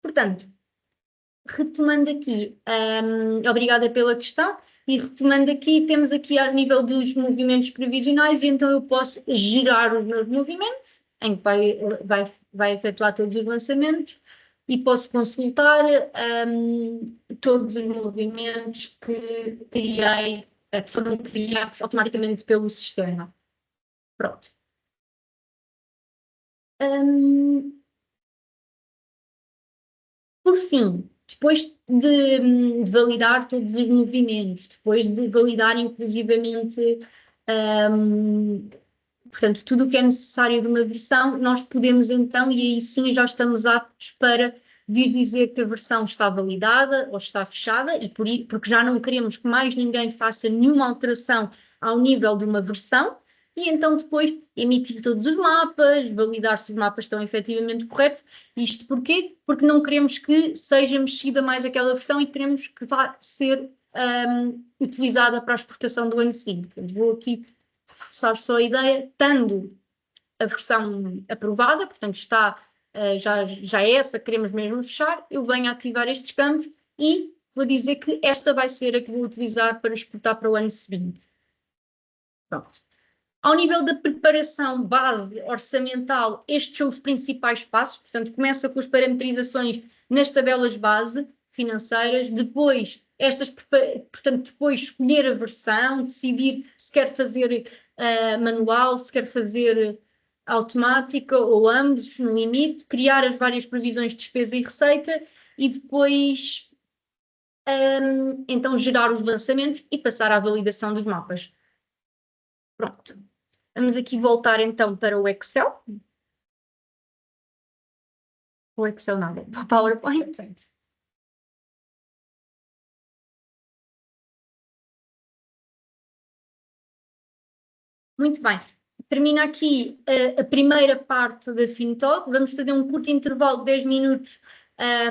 [SPEAKER 1] Portanto, retomando aqui, obrigada pela questão, e retomando aqui, temos aqui a nível dos movimentos previsionais, e então eu posso gerar os meus movimentos, em que vai efetuar todos os lançamentos, e posso consultar todos os movimentos que criei, que foram criados automaticamente pelo sistema. Pronto. Por fim, depois de validar todos os movimentos, depois de validar inclusivamente, portanto, tudo o que é necessário de uma versão, nós podemos então, e aí sim já estamos aptos para vir dizer que a versão está validada ou está fechada, porque já não queremos que mais ninguém faça nenhuma alteração ao nível de uma versão, e então depois emitir todos os mapas, validar se os mapas estão efetivamente corretos. Isto porquê? Porque não queremos que seja mexida mais aquela versão e queremos que vá ser utilizada para a exportação do ano seguinte. Portanto, vou aqui reforçar só a ideia, estando a versão aprovada, portanto está, já é essa que queremos mesmo fechar, eu venho ativar estes campos e vou dizer que esta vai ser a que vou utilizar para exportar para o ano seguinte. Pronto. Ao nível da preparação base orçamental, estes são os principais passos, portanto, começa com as parametrizações nas tabelas base financeiras, depois portanto, depois escolher a versão, decidir se quer fazer manual, se quer fazer automática ou ambos, no limite, criar as várias previsões de despesa e receita e depois então gerar os lançamentos e passar à validação dos mapas. Pronto. Vamos aqui voltar então para o Excel. O Excel nada, para o PowerPoint. Muito bem. Termina aqui a primeira parte da FinTalk. Vamos fazer um curto intervalo de 10 minutos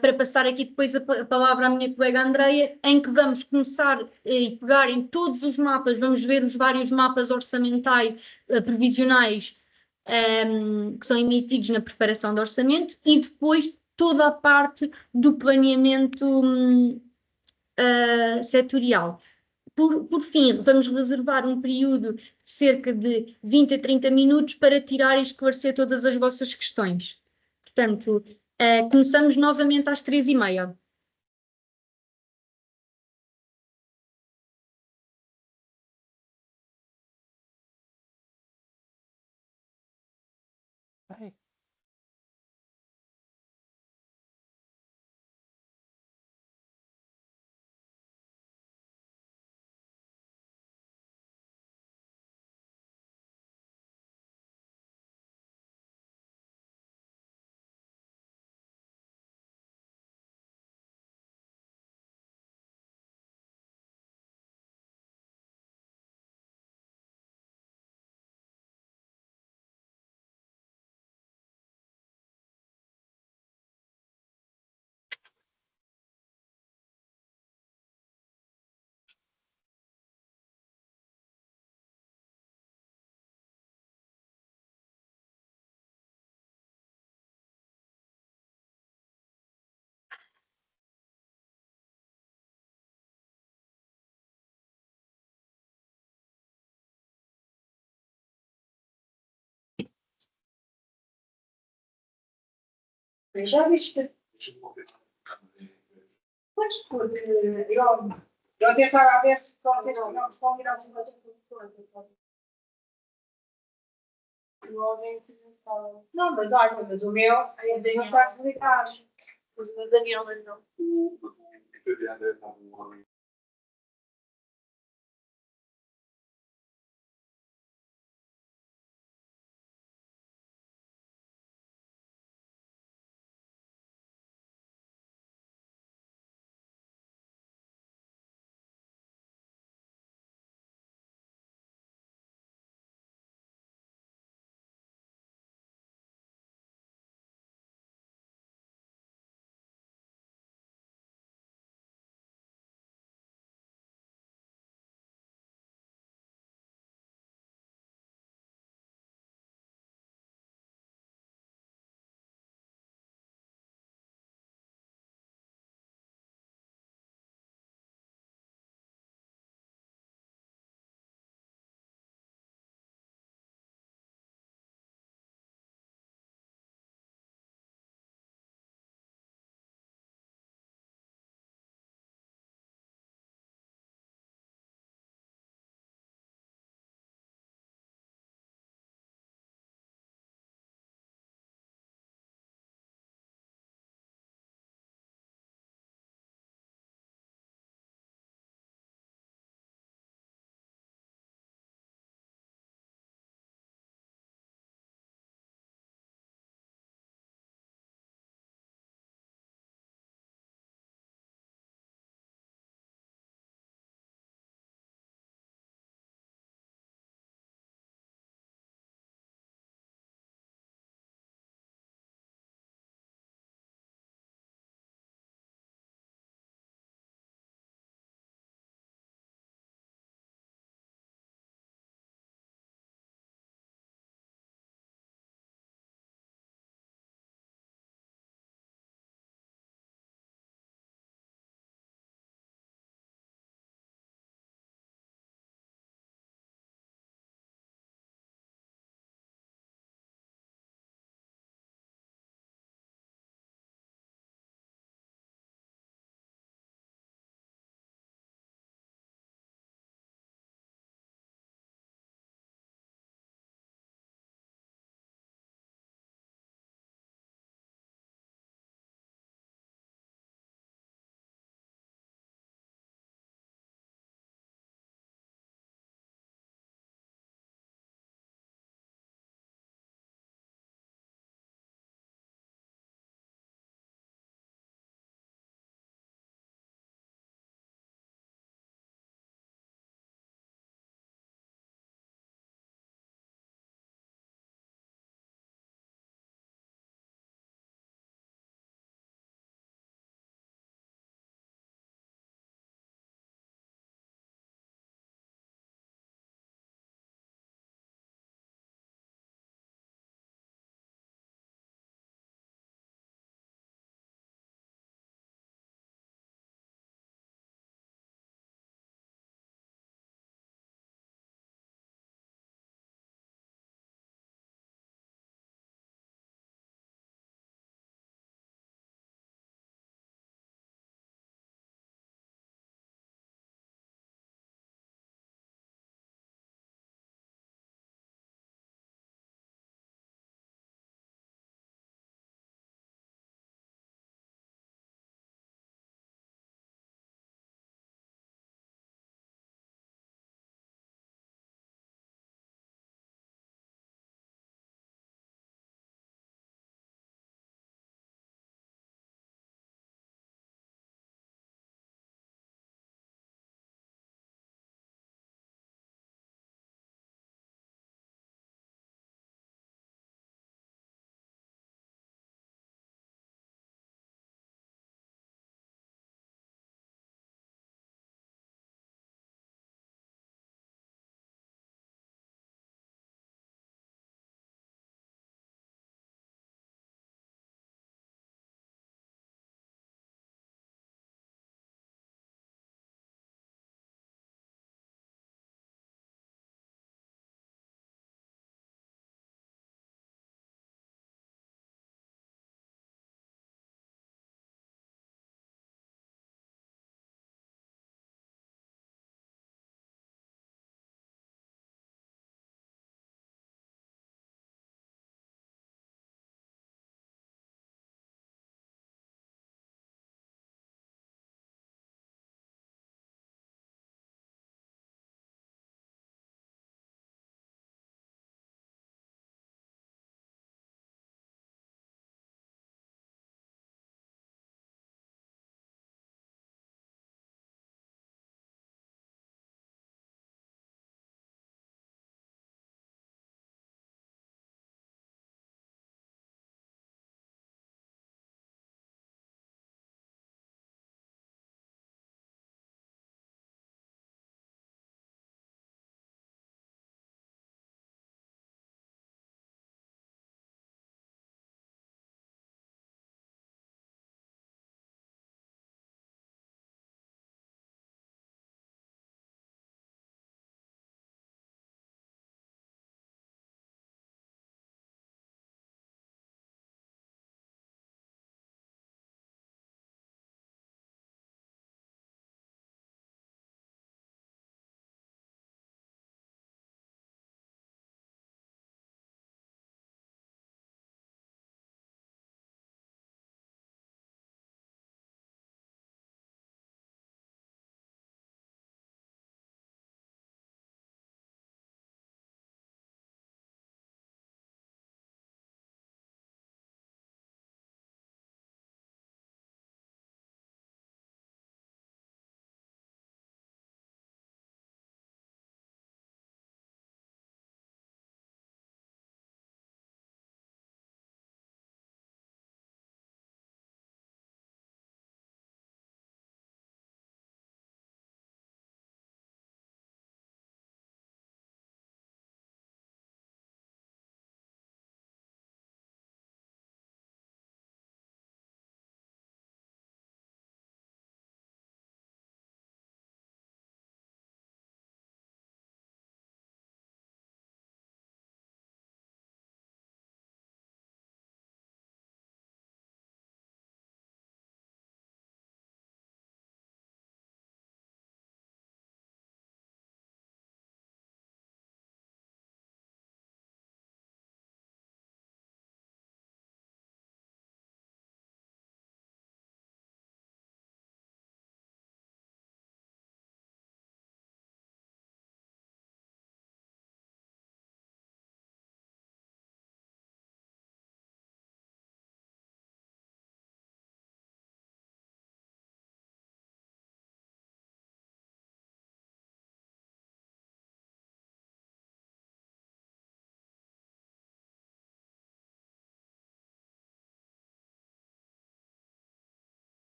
[SPEAKER 1] para passar aqui depois a palavra à minha colega Andreia, em que vamos começar e pegar em todos os mapas, vamos ver os vários mapas orçamentais previsionais que são emitidos na preparação do orçamento e depois toda a parte do planeamento setorial. Por fim, vamos reservar um período de cerca de 20 a 30 minutos para tirar e esclarecer todas as vossas questões. Portanto, começamos novamente às 3h30. Já viste? Pois, porque eu até estava a ver se vocês não responderam às perguntas. Não, mas olha, mas o meu é bem mais complicado. O Daniel não.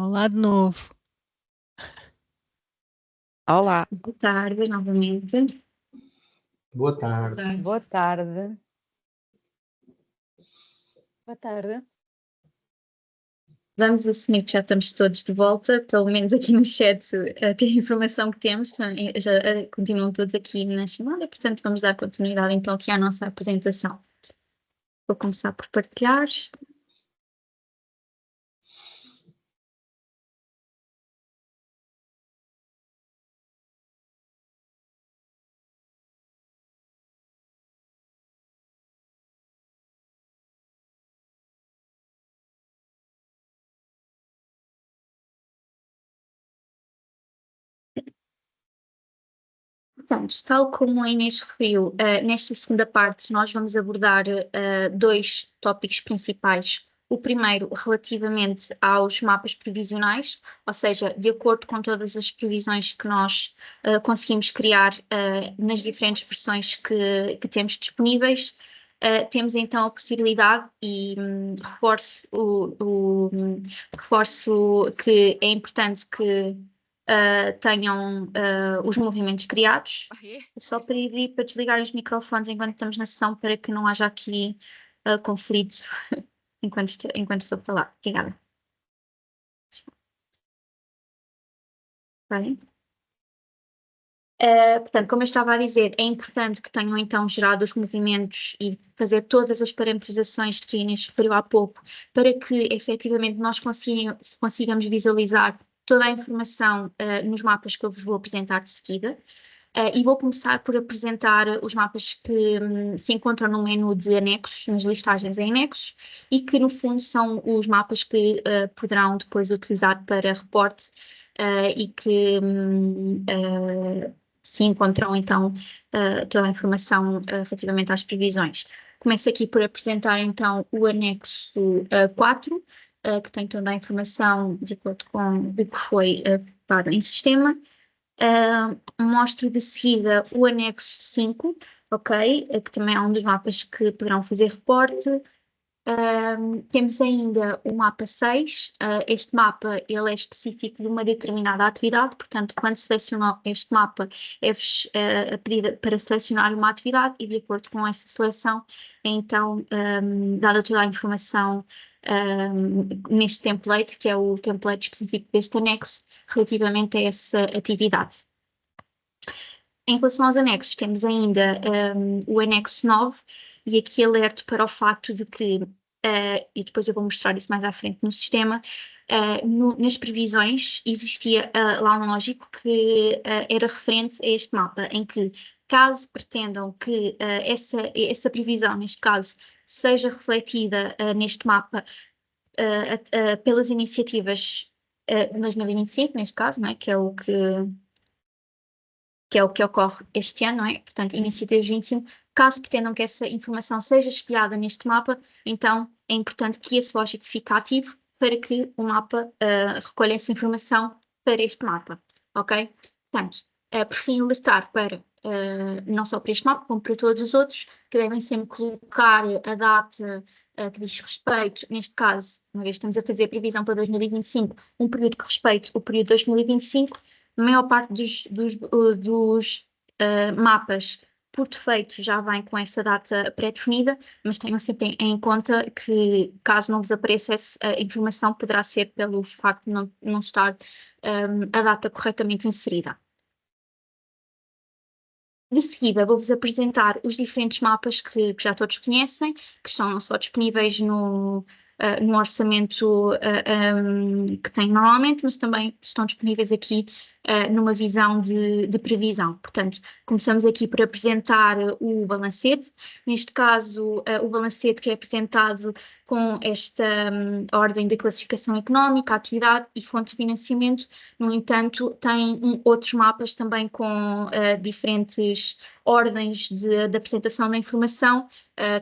[SPEAKER 6] Olá de novo.
[SPEAKER 5] Olá,
[SPEAKER 1] Boa tarde, novamente.
[SPEAKER 3] Boa tarde.
[SPEAKER 5] boa tarde.
[SPEAKER 1] Boa tarde. Vamos assumir que já estamos todos de volta, pelo menos aqui no chat, a informação que temos, já continuam todos aqui na chamada, portanto vamos dar continuidade então aqui à nossa apresentação. Vou começar por partilhar. Portanto, tal como a Inês referiu, nesta segunda parte nós vamos abordar dois tópicos principais. O primeiro relativamente aos mapas previsionais, ou seja, de acordo com todas as previsões que nós conseguimos criar nas diferentes versões que temos disponíveis, temos então a possibilidade, e reforço que é importante que tenham os movimentos criados. Só pedir para desligar os microfones enquanto estamos na sessão para que não haja aqui conflito enquanto estou a falar. Obrigada. Bem. Portanto, como eu estava a dizer, é importante que tenham então gerado os movimentos e fazer todas as parametrizações que a Inês referiu há pouco para que efetivamente nós consigamos visualizar toda a informação nos mapas que eu vos vou apresentar de seguida. E vou começar por apresentar os mapas que se encontram no menu de anexos, nas listagens em anexos, e que no fundo são os mapas que poderão depois utilizar para reporte e que se encontram então toda a informação relativamente às previsões. Começo aqui por apresentar então o anexo 4, que tem toda a informação de acordo com o que foi preparado em sistema. Mostro de seguida o anexo 5, ok? Que também é um dos mapas que poderão fazer reporte. Temos ainda o mapa 6. Este mapa ele é específico de uma determinada atividade, portanto, quando selecionam este mapa, é-vos pedido para selecionar uma atividade e, de acordo com essa seleção, é então dada toda a informação neste template, que é o template específico deste anexo, relativamente a essa atividade. Em relação aos anexos, temos ainda o anexo 9, e aqui alerto para o facto de que, e depois eu vou mostrar isso mais à frente no sistema, nas previsões existia lá um lógico que era referente a este mapa, em que caso pretendam que essa previsão, neste caso, seja refletida neste mapa pelas iniciativas 2025, neste caso, não é? Que é o que ocorre este ano, não é? Portanto, iniciativas 25, caso pretendam que essa informação seja espelhada neste mapa, então é importante que esse lógico fique ativo para que o mapa recolha essa informação para este mapa, ok? Portanto, por fim, alertar para, não só para este mapa, como para todos os outros, que devem sempre colocar a data que diz respeito, neste caso, uma vez estamos a fazer a previsão para 2025, um período que respeite o período de 2025, a maior parte dos mapas, por defeito, já vem com essa data pré-definida, mas tenham sempre em conta que, caso não vos apareça essa informação, poderá ser pelo facto de não estar a data corretamente inserida. De seguida, vou-vos apresentar os diferentes mapas que já todos conhecem, que estão não só disponíveis no orçamento que tem normalmente, mas também estão disponíveis aqui numa visão de previsão. Portanto, começamos aqui por apresentar o balancete. Neste caso, o balancete que é apresentado com esta ordem de classificação económica, atividade e fonte de financiamento. No entanto, tem outros mapas também com diferentes ordens de apresentação da informação,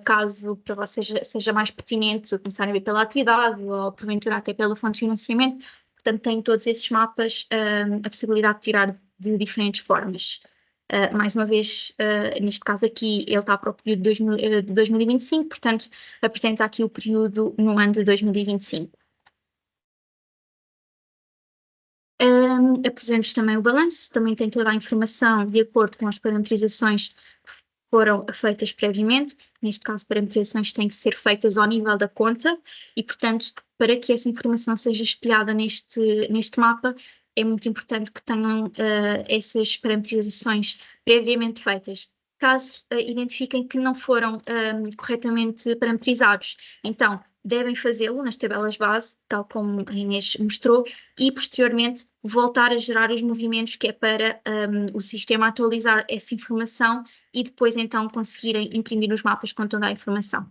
[SPEAKER 1] caso para vocês seja mais pertinente começarem a ver pela atividade ou porventura até pela fonte de financiamento. Portanto, tem todos esses mapas a possibilidade de tirar de diferentes formas. Mais uma vez, neste caso aqui, ele está para o período de 2025, portanto, apresenta aqui o período no ano de 2025. Apresento também o balanço, também tem toda a informação de acordo com as parametrizações que foram feitas previamente. Neste caso, parametrizações têm que ser feitas ao nível da conta e, portanto, para que essa informação seja espelhada neste mapa, é muito importante que tenham essas parametrizações previamente feitas. Caso identifiquem que não foram corretamente parametrizados, então devem fazê-lo nas tabelas base, tal como a Inês mostrou, e posteriormente voltar a gerar os movimentos que é para o sistema atualizar essa informação e depois então conseguirem imprimir os mapas com toda a informação.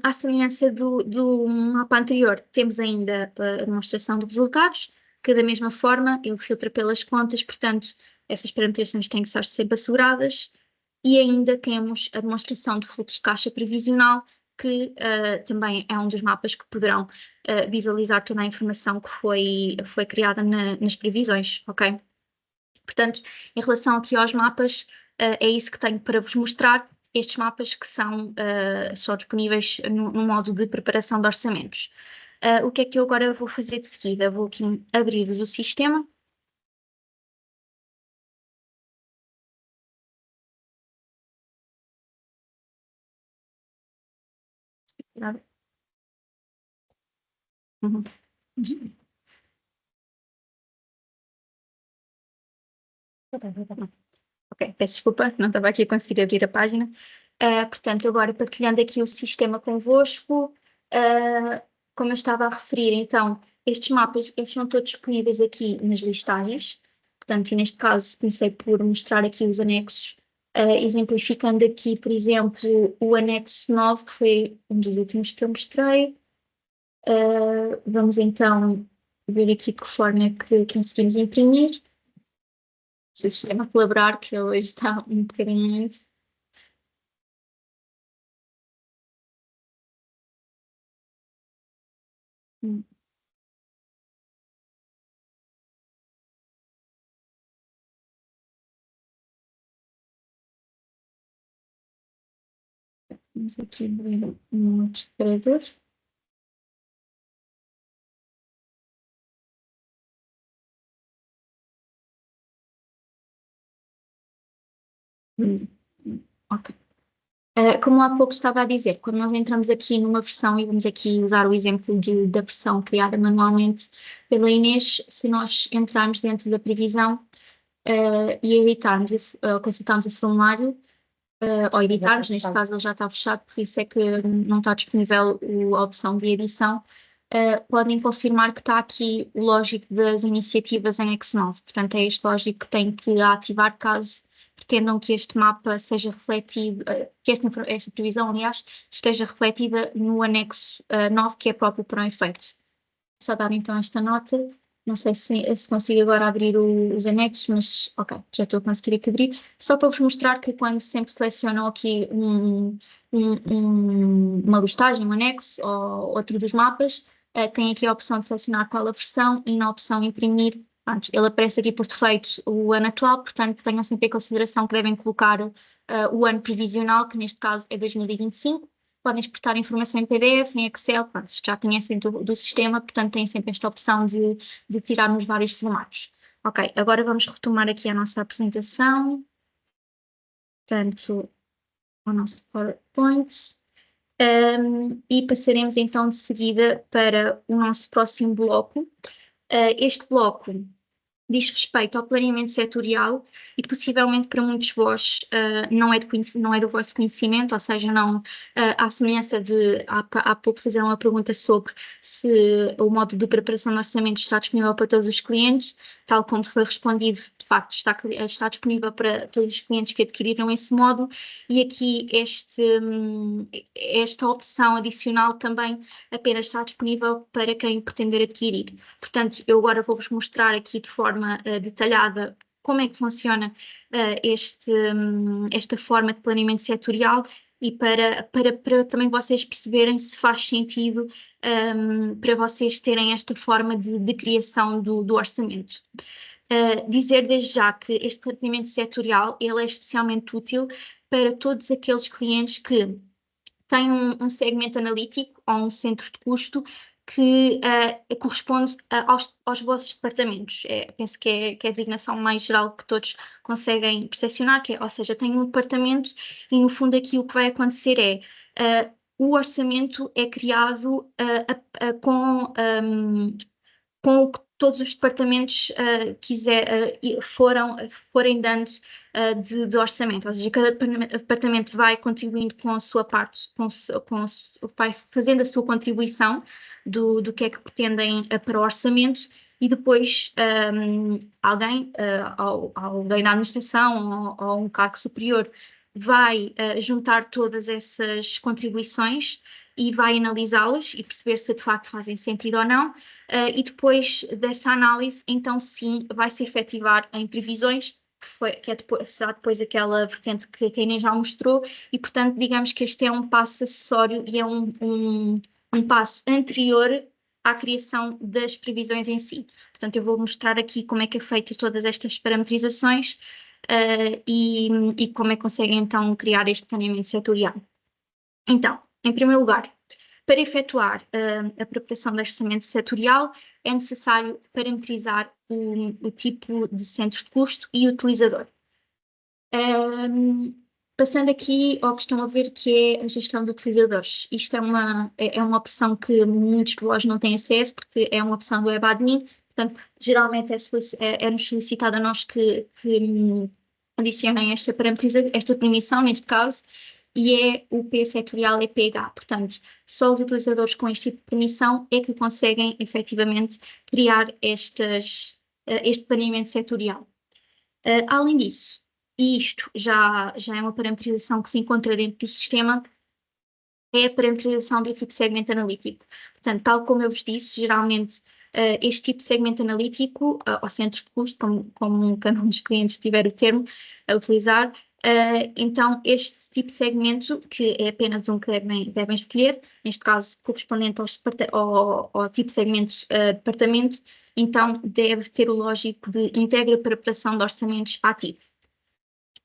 [SPEAKER 1] À semelhança do mapa anterior, temos ainda a demonstração de resultados, que da mesma forma ele filtra pelas contas, portanto essas parametrizações têm que estar sempre asseguradas, e ainda temos a demonstração de fluxo de caixa previsional, que também é um dos mapas que poderão visualizar toda a informação que foi criada nas previsões, ok? Portanto, em relação aqui aos mapas, é isso que tenho para vos mostrar, estes mapas que são só disponíveis no modo de preparação de orçamentos. O que é que eu agora vou fazer de seguida? Vou aqui abrir-vos o sistema. Uhum. Ok, peço desculpa, não estava aqui a conseguir abrir a página. Portanto, agora partilhando aqui o sistema convosco, como eu estava a referir, então, estes mapas eles são todos disponíveis aqui nas listagens. Portanto, e neste caso comecei por mostrar aqui os anexos, exemplificando aqui, por exemplo, o anexo 9, que foi um dos últimos que eu mostrei. Vamos então ver aqui de que forma é que conseguimos imprimir. Se o sistema colaborar, que ele hoje está um bocadinho lento. Vamos aqui abrir um outro separador. Ok. Como há pouco estava a dizer, quando nós entramos aqui numa versão e vamos aqui usar o exemplo da versão criada manualmente pela Inês, se nós entrarmos dentro da previsão e editarmos, consultarmos o formulário, ou editarmos, neste caso ele já está fechado, por isso é que não está disponível a opção de edição, podem confirmar que está aqui o lógico das iniciativas anexo 9. Portanto, é este lógico que tem que ativar caso pretendam que este mapa seja refletido, que esta previsão, aliás, esteja refletida no anexo 9, que é próprio para o efeito. Só dar então esta nota. Não sei se consigo agora abrir os anexos, mas ok, já estou a conseguir aqui abrir. Só para vos mostrar que quando sempre selecionam aqui uma listagem, um anexo ou outro dos mapas, tem aqui a opção de selecionar qual a versão e na opção imprimir, pronto, ele aparece aqui por defeito o ano atual, portanto tenham sempre em consideração que devem colocar o ano previsional, que neste caso é 2025. Podem exportar informação em PDF, em Excel, pronto, já conhecem do sistema, portanto têm sempre esta opção de tirar nos vários formatos. Ok, agora vamos retomar aqui a nossa apresentação. Portanto, o nosso PowerPoint. E passaremos então de seguida para o nosso próximo bloco. Este bloco diz respeito ao planeamento setorial e possivelmente para muitos de vós não é do vosso conhecimento, ou seja, não, à semelhança de há pouco fizeram uma pergunta sobre se o modo de preparação de orçamento está disponível para todos os clientes, tal como foi respondido, de facto está disponível para todos os clientes que adquiriram esse modo, e aqui esta opção adicional também apenas está disponível para quem pretender adquirir. Portanto, eu agora vou-vos mostrar aqui de forma detalhada como é que funciona esta forma de planeamento setorial e para também vocês perceberem se faz sentido para vocês terem esta forma de criação do orçamento. Dizer desde já que este planeamento setorial ele é especialmente útil para todos aqueles clientes que têm um segmento analítico ou um centro de custo
[SPEAKER 6] que corresponde aos vossos departamentos. Penso que é a designação mais geral que todos conseguem percepcionar, ou seja, tem um departamento e, no fundo, aqui o que vai acontecer é o orçamento é criado com o que todos os departamentos forem dando de orçamento, ou seja, cada departamento vai contribuindo com a sua parte, vai fazendo a sua contribuição do que é que pretendem para o orçamento, e depois alguém da administração ou um cargo superior vai juntar todas essas contribuições e vai analisá-las e perceber se de facto fazem sentido ou não, e depois dessa análise, então sim, vai-se efetivar em previsões, será depois aquela vertente que a Inês já mostrou, e portanto digamos que este é um passo acessório e é um passo anterior à criação das previsões em si. Portanto, eu vou mostrar aqui como é que é feita todas estas parametrizações e como é que conseguem então criar este planeamento setorial. Então, em primeiro lugar, para efetuar a preparação do orçamento setorial, é necessário parametrizar o tipo de centro de custo e utilizador. Passando aqui ao que estão a ver, que é a gestão de utilizadores. Isto é uma opção que muitos de vós não têm acesso, porque é uma opção do WebAdmin, portanto, geralmente é-nos solicitado a nós que adicionem esta permissão, neste caso, e é o P setorial EPH. Portanto, só os utilizadores com este tipo de permissão é que conseguem efetivamente criar este planeamento setorial. Além disso, e isto já é uma parametrização que se encontra dentro do sistema, é a parametrização do tipo de segmento analítico. Portanto, tal como eu vos disse, geralmente este tipo de segmento analítico, ao centro de custo, como cada um dos clientes tiver o termo a utilizar, então este tipo de segmento, que é apenas um que devem escolher, neste caso correspondente ao tipo de segmento departamento, então deve ter o lógico de integra preparação de orçamentos ativo.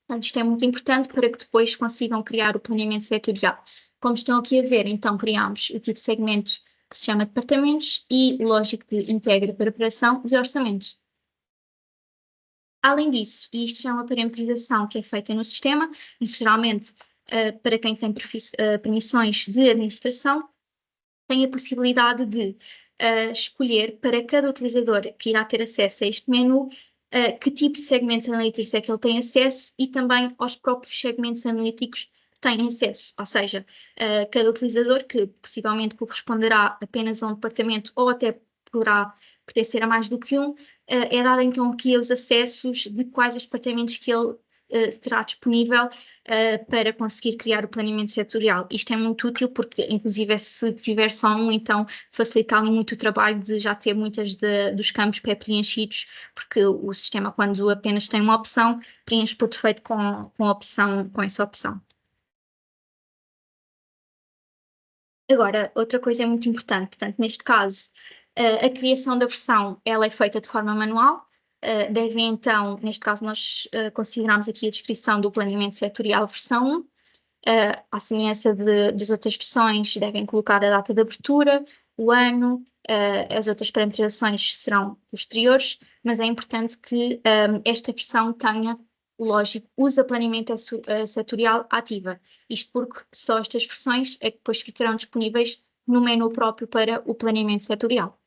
[SPEAKER 6] Portanto, isto é muito importante para que depois consigam criar o planeamento setorial. Como estão aqui a ver, então criamos o tipo de segmento que se chama departamentos e o lógico de integra preparação de orçamentos. Além disso, e isto já é uma parametrização que é feita no sistema, e geralmente para quem tem permissões de administração, tem a possibilidade de escolher para cada utilizador que irá ter acesso a este menu que tipo de segmentos analíticos é que ele tem acesso e também aos próprios segmentos analíticos que têm acesso. Ou seja, cada utilizador, que possivelmente corresponderá apenas a um departamento ou até poderá pertencer a mais do que um, é dado então aqui os acessos de quais os departamentos que ele terá disponível para conseguir criar o planeamento setorial. Isto é muito útil porque, inclusive, se tiver só um, então facilita-lhe muito o trabalho de já ter muitos dos campos pré-preenchidos, porque o sistema, quando apenas tem uma opção, preenche por defeito com essa opção. Agora, outra coisa muito importante, portanto, neste caso, a criação da versão ela é feita de forma manual. Devem então, neste caso nós consideramos aqui a descrição do planeamento setorial versão 1, à semelhança das outras versões, devem colocar a data de abertura, o ano, as outras parametrizações serão posteriores, mas é importante que esta versão tenha, lógico, usa planeamento setorial ativa, isto porque só estas versões é que depois ficarão disponíveis no menu próprio para o planeamento setorial.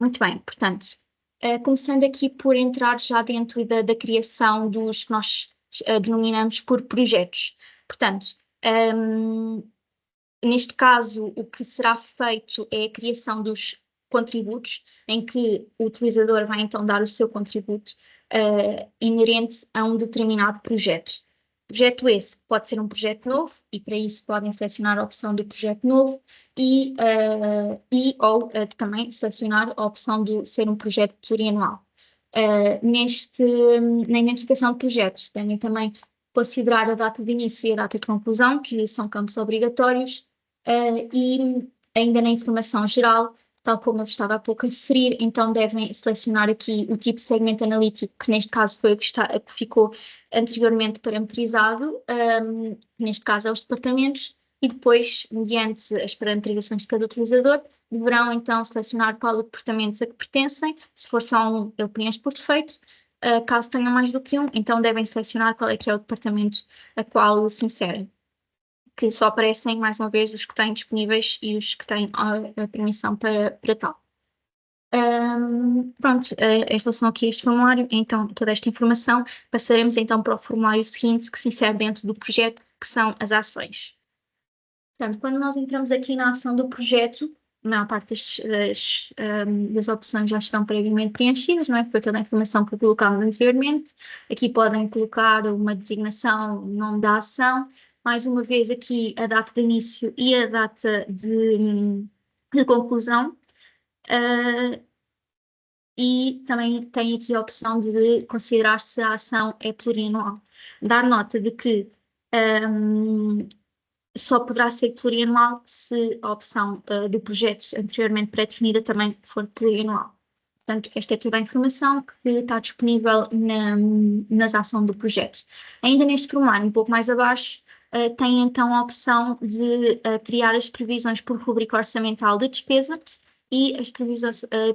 [SPEAKER 6] Muito bem, portanto, começando aqui por entrar já dentro da criação dos que nós denominamos por projetos. Portanto, neste caso, o que será feito é a criação dos contributos, em que o utilizador vai então dar o seu contributo inerente a um determinado projeto. Projeto esse pode ser um projeto novo, e para isso podem selecionar a opção do projeto novo ou também selecionar a opção de ser um projeto plurianual. Na identificação de projetos, devem também considerar a data de início e a data de conclusão, que são campos obrigatórios, e ainda na informação geral, tal como eu estava há pouco a referir, então devem selecionar aqui o tipo de segmento analítico, que neste caso foi o que ficou anteriormente parametrizado, neste caso é os departamentos, e depois, mediante as parametrizações de cada utilizador, deverão então selecionar qual o departamento a que pertencem. Se for só um, ele preenche por defeito. Caso tenham mais do que um, então devem selecionar qual é que é o departamento a qual se inserem, que só aparecem, mais uma vez, os que têm disponíveis e os que têm a permissão para tal. Pronto, em relação aqui a este formulário, então, toda esta informação, passaremos então para o formulário seguinte, que se insere dentro do projeto, que são as ações. Portanto, quando nós entramos aqui na ação do projeto, a maior parte das opções já estão previamente preenchidas, não é? Foi toda a informação que colocámos anteriormente. Aqui podem colocar uma designação, o nome da ação, mais uma vez aqui a data de início e a data de conclusão. E também tem aqui a opção de considerar se a ação é plurianual. Dar nota de que só poderá ser plurianual se a opção do projeto anteriormente pré-definida também for plurianual. Portanto, esta é toda a informação que está disponível nas ações do projeto. Ainda neste formulário, um pouco mais abaixo, tem então a opção de criar as previsões por rubrica orçamental de despesa e as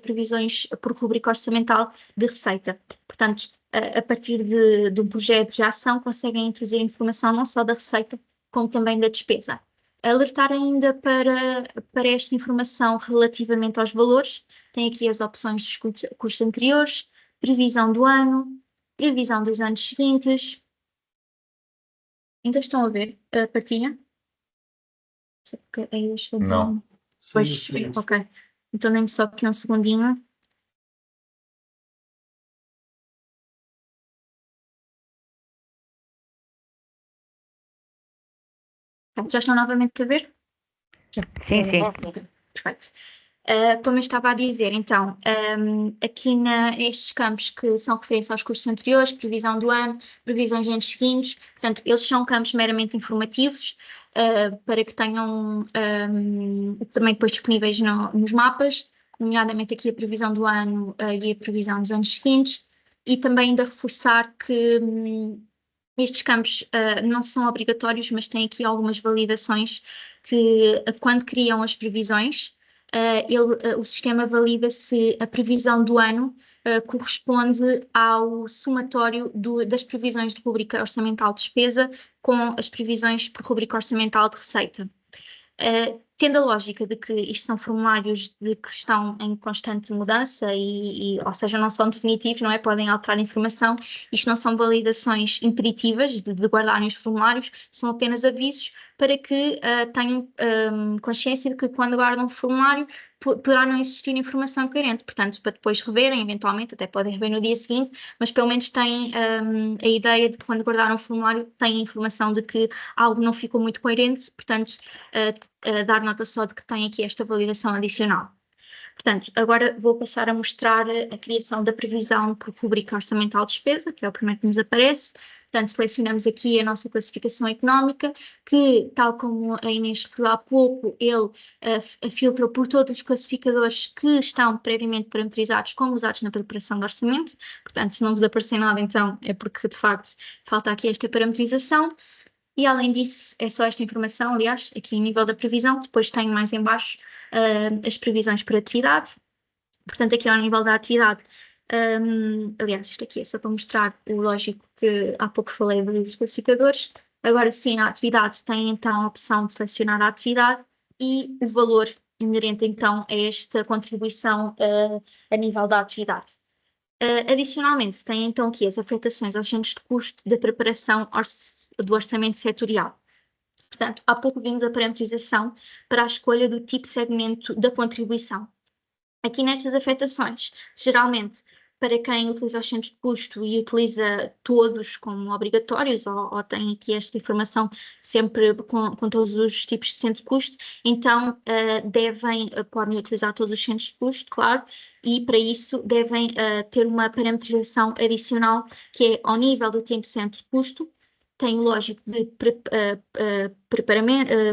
[SPEAKER 6] previsões por rubrica orçamental de receita. Portanto, a partir de um projeto de ação, conseguem introduzir informação não só da receita, como também da despesa. Alertar ainda para esta informação relativamente aos valores, tem aqui as opções dos custos anteriores, previsão do ano, previsão dos anos seguintes. Ainda estão a ver a partilha?
[SPEAKER 7] Não.
[SPEAKER 6] Pois,
[SPEAKER 3] Sim.
[SPEAKER 6] ok. Então dê-me só aqui um segundinho. Já estão novamente a ver?
[SPEAKER 5] Sim, sim.
[SPEAKER 6] Perfeito. Como eu estava a dizer, então, aqui nestes campos que são referência aos cursos anteriores, previsão do ano, previsões de anos seguintes, portanto, eles são campos meramente informativos, para que tenham também depois disponíveis nos mapas, nomeadamente aqui a previsão do ano e a previsão dos anos seguintes, e também ainda reforçar que estes campos não são obrigatórios, mas têm aqui algumas validações que, quando criam as previsões, o sistema valida se a previsão do ano corresponde ao somatório das previsões de rubrica orçamental de despesa com as previsões por rubrica orçamental de receita. Tendo a lógica de que isto são formulários que estão em constante mudança ou seja, não são definitivos, não é? Podem alterar informação. Isto não são validações imperativas de guardarem os formulários, são apenas avisos para que tenham consciência de que quando guardam o formulário poderá não existir informação coerente. Portanto, para depois reverem, eventualmente, até podem rever no dia seguinte, mas pelo menos têm a ideia de que quando guardaram o formulário têm a informação de que algo não ficou muito coerente, portanto, dar nota só de que tem aqui esta validação adicional. Portanto, agora vou passar a mostrar a criação da previsão por rubrica orçamental de despesa, que é o primeiro que nos aparece. Portanto, selecionamos aqui a nossa classificação económica, que, tal como a Inês referiu há pouco, ele filtra por todos os classificadores que estão previamente parametrizados como usados na preparação do orçamento. Portanto, se não vos aparecer nada, então é porque, de facto, falta aqui esta parametrização. E, além disso, é só esta informação, aliás, aqui em nível da previsão, depois tenho mais em baixo as previsões por atividade. Portanto, aqui ao nível da atividade, aliás, isto aqui é só para mostrar o lógico que há pouco falei dos classificadores. Agora sim, a atividade tem então a opção de selecionar a atividade e o valor inerente então a esta contribuição a nível da atividade. Adicionalmente, tem então aqui as afetações aos centros de custo da preparação do orçamento setorial. Portanto, há pouco vimos a parametrização para a escolha do tipo de segmento da contribuição. Aqui nestas afetações, geralmente, para quem utiliza os centros de custo e utiliza todos como obrigatórios, ou tem aqui esta informação sempre com todos os tipos de centro de custo, então podem utilizar todos os centros de custo, claro, e para isso devem ter uma parametrização adicional que é ao nível do tempo de centro de custo, tem o lógico de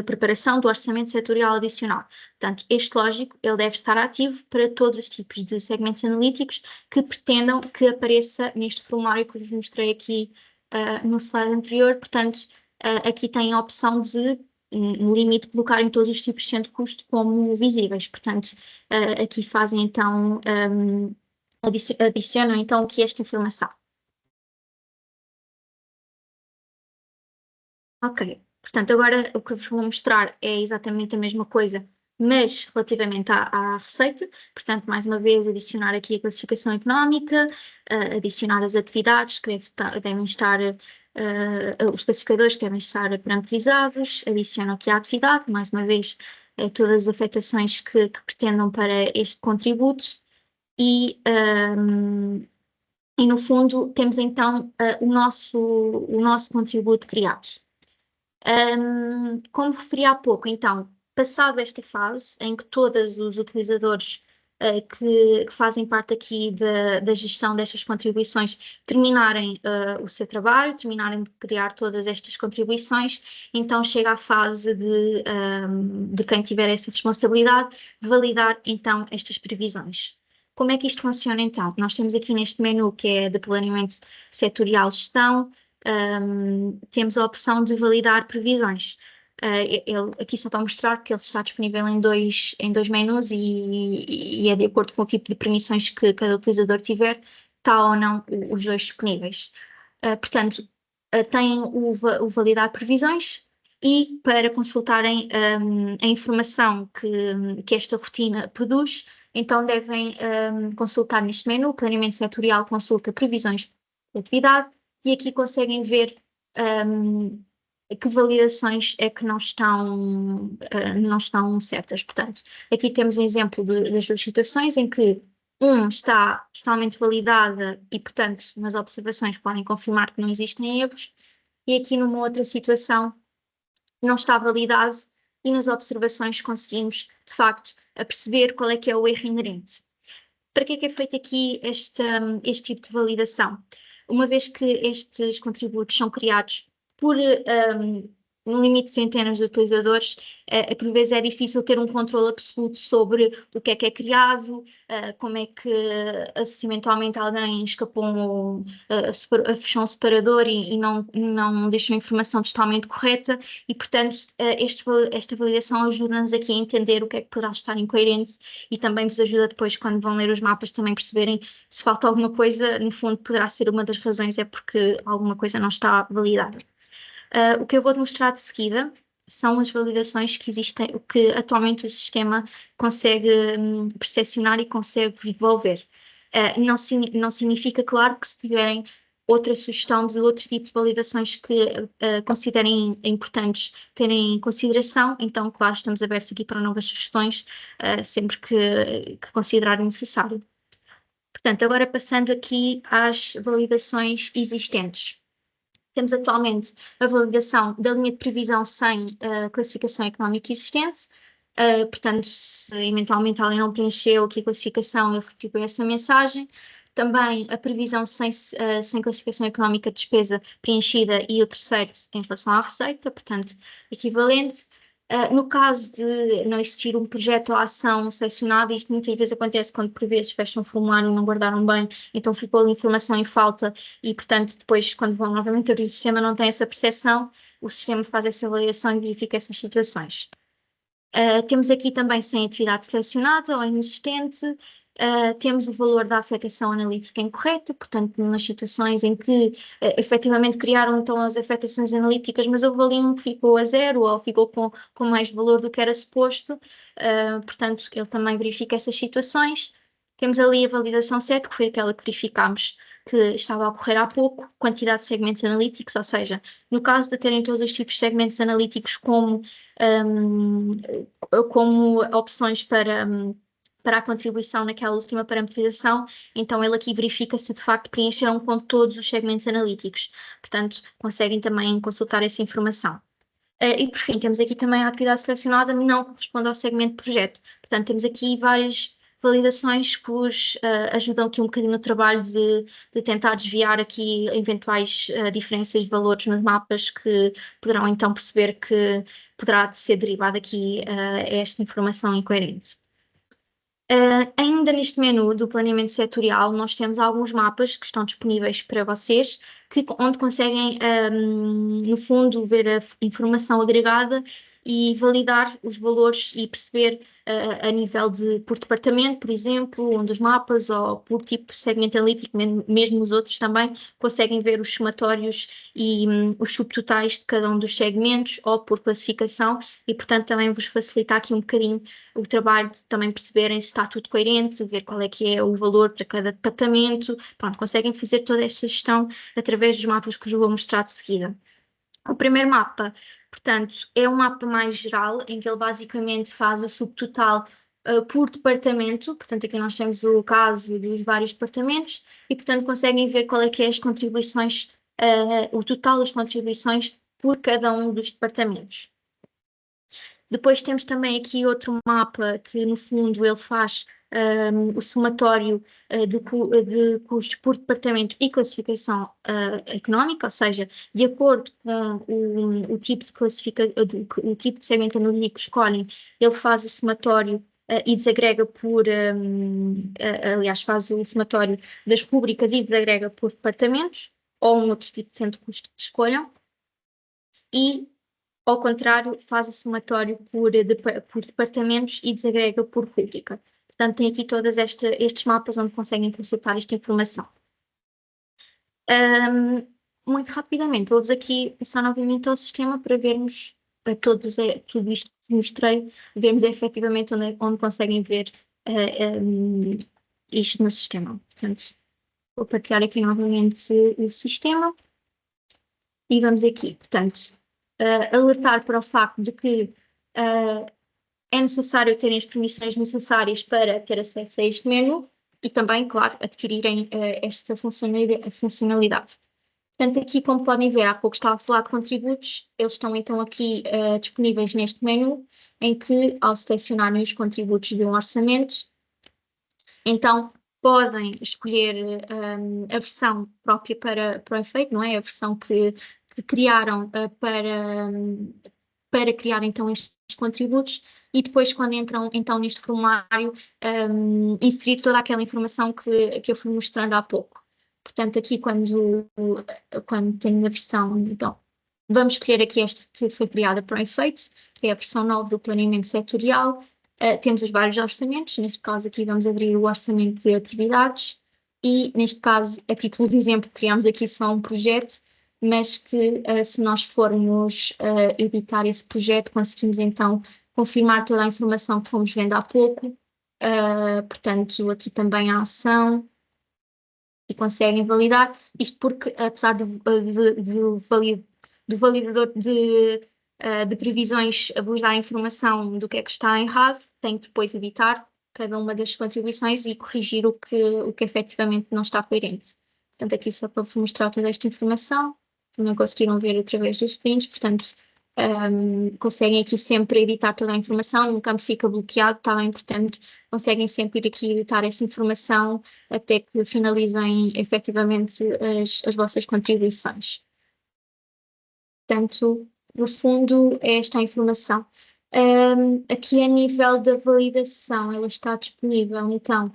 [SPEAKER 6] preparação do orçamento setorial adicional. Portanto, este lógico ele deve estar ativo para todos os tipos de segmentos analíticos que pretendam que apareça neste formulário que eu vos mostrei aqui no slide anterior. Portanto, aqui tem a opção de, no limite, colocarem todos os tipos de centro de custo como visíveis. Portanto, aqui fazem então, adicionam então aqui esta informação. Ok, portanto, agora o que eu vos vou mostrar é exatamente a mesma coisa, mas relativamente à receita. Portanto, mais uma vez, adicionar aqui a classificação económica, adicionar as atividades que devem estar, os classificadores que devem estar parametrizados, adiciono aqui a atividade, mais uma vez, todas as afetações que pretendam para este contributo e no fundo, temos então o nosso contributo criado. Como referi há pouco, então, passado esta fase em que todos os utilizadores que fazem parte aqui da gestão destas contribuições terminarem o seu trabalho, terminarem de criar todas estas contribuições, então chega a fase de quem tiver essa responsabilidade validar então estas previsões. Como é que isto funciona então? Nós temos aqui neste menu que é de planeamento setorial gestão, temos a opção de validar previsões. Aqui só para mostrar que ele está disponível em dois menus e é de acordo com o tipo de permissões que cada utilizador tiver, está ou não os dois disponíveis. Portanto, têm o validar previsões e para consultarem a informação que esta rotina produz, então devem consultar neste menu, planeamento setorial, consulta previsões de atividade, e aqui conseguem ver que validações é que não estão certas. Portanto, aqui temos um exemplo das duas situações em que está totalmente validada e, portanto, nas observações podem confirmar que não existem erros, e aqui numa outra situação não está validado e nas observações conseguimos, de facto, perceber qual é que é o erro inerente. Para que é feito aqui este tipo de validação? Uma vez que estes contributos são criados por um limite de centenas de utilizadores, por vezes é difícil ter um controle absoluto sobre o que é criado, como é que se eventualmente alguém escapou, fechou um separador e não deixou a informação totalmente correta, e portanto esta validação ajuda-nos aqui a entender o que é que poderá estar incoerente e também nos ajuda depois, quando vão ler os mapas, também perceberem se falta alguma coisa. No fundo, poderá ser uma das razões, é porque alguma coisa não está validada. O que eu vou demonstrar de seguida são as validações que existem, que atualmente o sistema consegue percepcionar e consegue desenvolver. Não significa, claro, que se tiverem outra sugestão de outro tipo de validações que considerem importantes terem em consideração, então, claro, estamos abertos aqui para novas sugestões, sempre que considerarem necessário. Portanto, agora passando aqui às validações existentes. Temos atualmente a validação da linha de previsão sem classificação económica existente. Portanto, se eventualmente alguém não preencheu aqui a classificação, ele retribuiu essa mensagem. Também a previsão sem classificação económica de despesa preenchida e o terceiro em relação à receita, portanto, equivalente. No caso de não existir um projeto ou ação selecionada, isto muitas vezes acontece quando por vezes fecham um formulário e não guardaram bem, então ficou ali informação em falta e, portanto, depois quando vão novamente abrir o sistema não tem essa percepção, o sistema faz essa avaliação e verifica essas situações. Temos aqui também sem atividade selecionada ou inexistente. Temos o valor da afetação analítica incorreta, portanto, nas situações em que efetivamente criaram então as afetações analíticas, mas houve ali um que ficou a zero ou ficou com mais valor do que era suposto, portanto, ele também verifica essas situações. Temos ali a validação 7, que foi aquela que verificámos que estava a ocorrer há pouco, quantidade de segmentos analíticos, ou seja, no caso de terem todos os tipos de segmentos analíticos como opções para a contribuição naquela última parametrização, então ele aqui verifica se de facto preencheram com todos os segmentos analíticos. Portanto, conseguem também consultar essa informação. E por fim, temos aqui também a atividade selecionada não corresponde ao segmento projeto. Portanto, temos aqui várias validações que vos ajudam aqui um bocadinho no trabalho de tentar desviar aqui eventuais diferenças de valores nos mapas que poderão então perceber que poderá ser derivada aqui esta informação incoerente. Ainda neste menu do planeamento setorial, nós temos alguns mapas que estão disponíveis para vocês, onde conseguem, no fundo, ver a informação agregada e validar os valores e perceber a nível por departamento, por exemplo, um dos mapas, ou por tipo de segmento analítico, mesmo os outros também conseguem ver os somatórios e os subtotais de cada um dos segmentos, ou por classificação, e portanto também vos facilita aqui um bocadinho o trabalho de também perceberem se está tudo coerente, ver qual é que é o valor para cada departamento. Pronto, conseguem fazer toda esta gestão através dos mapas que vos vou mostrar de seguida. O primeiro mapa, portanto, é um mapa mais geral, em que ele basicamente faz o subtotal por departamento. Portanto, aqui nós temos o caso dos vários departamentos e, portanto, conseguem ver qual é que é as contribuições, o total das contribuições por cada um dos departamentos. Depois temos também aqui outro mapa que, no fundo, ele faz o somatório de custos por departamento e classificação económica, ou seja, de acordo com o tipo de o tipo de segmento analítico que escolhem, ele faz o somatório e desagrega aliás, faz o somatório das rúbricas e desagrega por departamentos, ou um outro tipo de centro de custo que escolham. E ao contrário, faz o somatório por departamentos e desagrega por rúbrica. Portanto, tem aqui todos estes mapas onde conseguem consultar esta informação. Muito rapidamente, vou-vos aqui passar novamente ao sistema para vermos tudo isto que vos mostrei, vermos efetivamente onde conseguem ver isto no sistema. Portanto, vou partilhar aqui novamente o sistema e vamos aqui. Portanto, alertar para o facto de que é necessário terem as permissões necessárias para ter acesso a este menu e também, claro, adquirirem esta funcionalidade. Portanto, aqui, como podem ver, há pouco estava a falar de contributos, eles estão então aqui disponíveis neste menu, em que, ao selecionarem os contributos de um orçamento, então podem escolher a versão própria para o efeito, não é? A versão que criaram para criar então estes contributos, e depois, quando entram então neste formulário, inserir toda aquela informação que eu fui mostrando há pouco. Portanto, aqui quando tenho a versão, então, vamos escolher aqui este que foi criada para o efeito, que é a versão 9 do planeamento setorial. Temos os vários orçamentos, neste caso aqui vamos abrir o orçamento de atividades, e neste caso, a título de exemplo, criamos aqui só um projeto, mas que se nós formos editar esse projeto, conseguimos então confirmar toda a informação que fomos vendo há pouco. Portanto, aqui também a ação, e conseguem validar, isto porque, apesar do validador de previsões vos dar a informação do que é que está errado, tem que depois editar cada uma das contribuições e corrigir o que efetivamente não está coerente. Portanto, aqui só para vos mostrar toda esta informação, também conseguiram ver através dos prints, portanto, conseguem aqui sempre editar toda a informação, num campo fica bloqueado, está bem? Portanto, conseguem sempre ir aqui editar essa informação até que finalizem efetivamente as vossas contribuições. Portanto, no fundo, é esta a informação. Aqui a nível da validação, ela está disponível, então,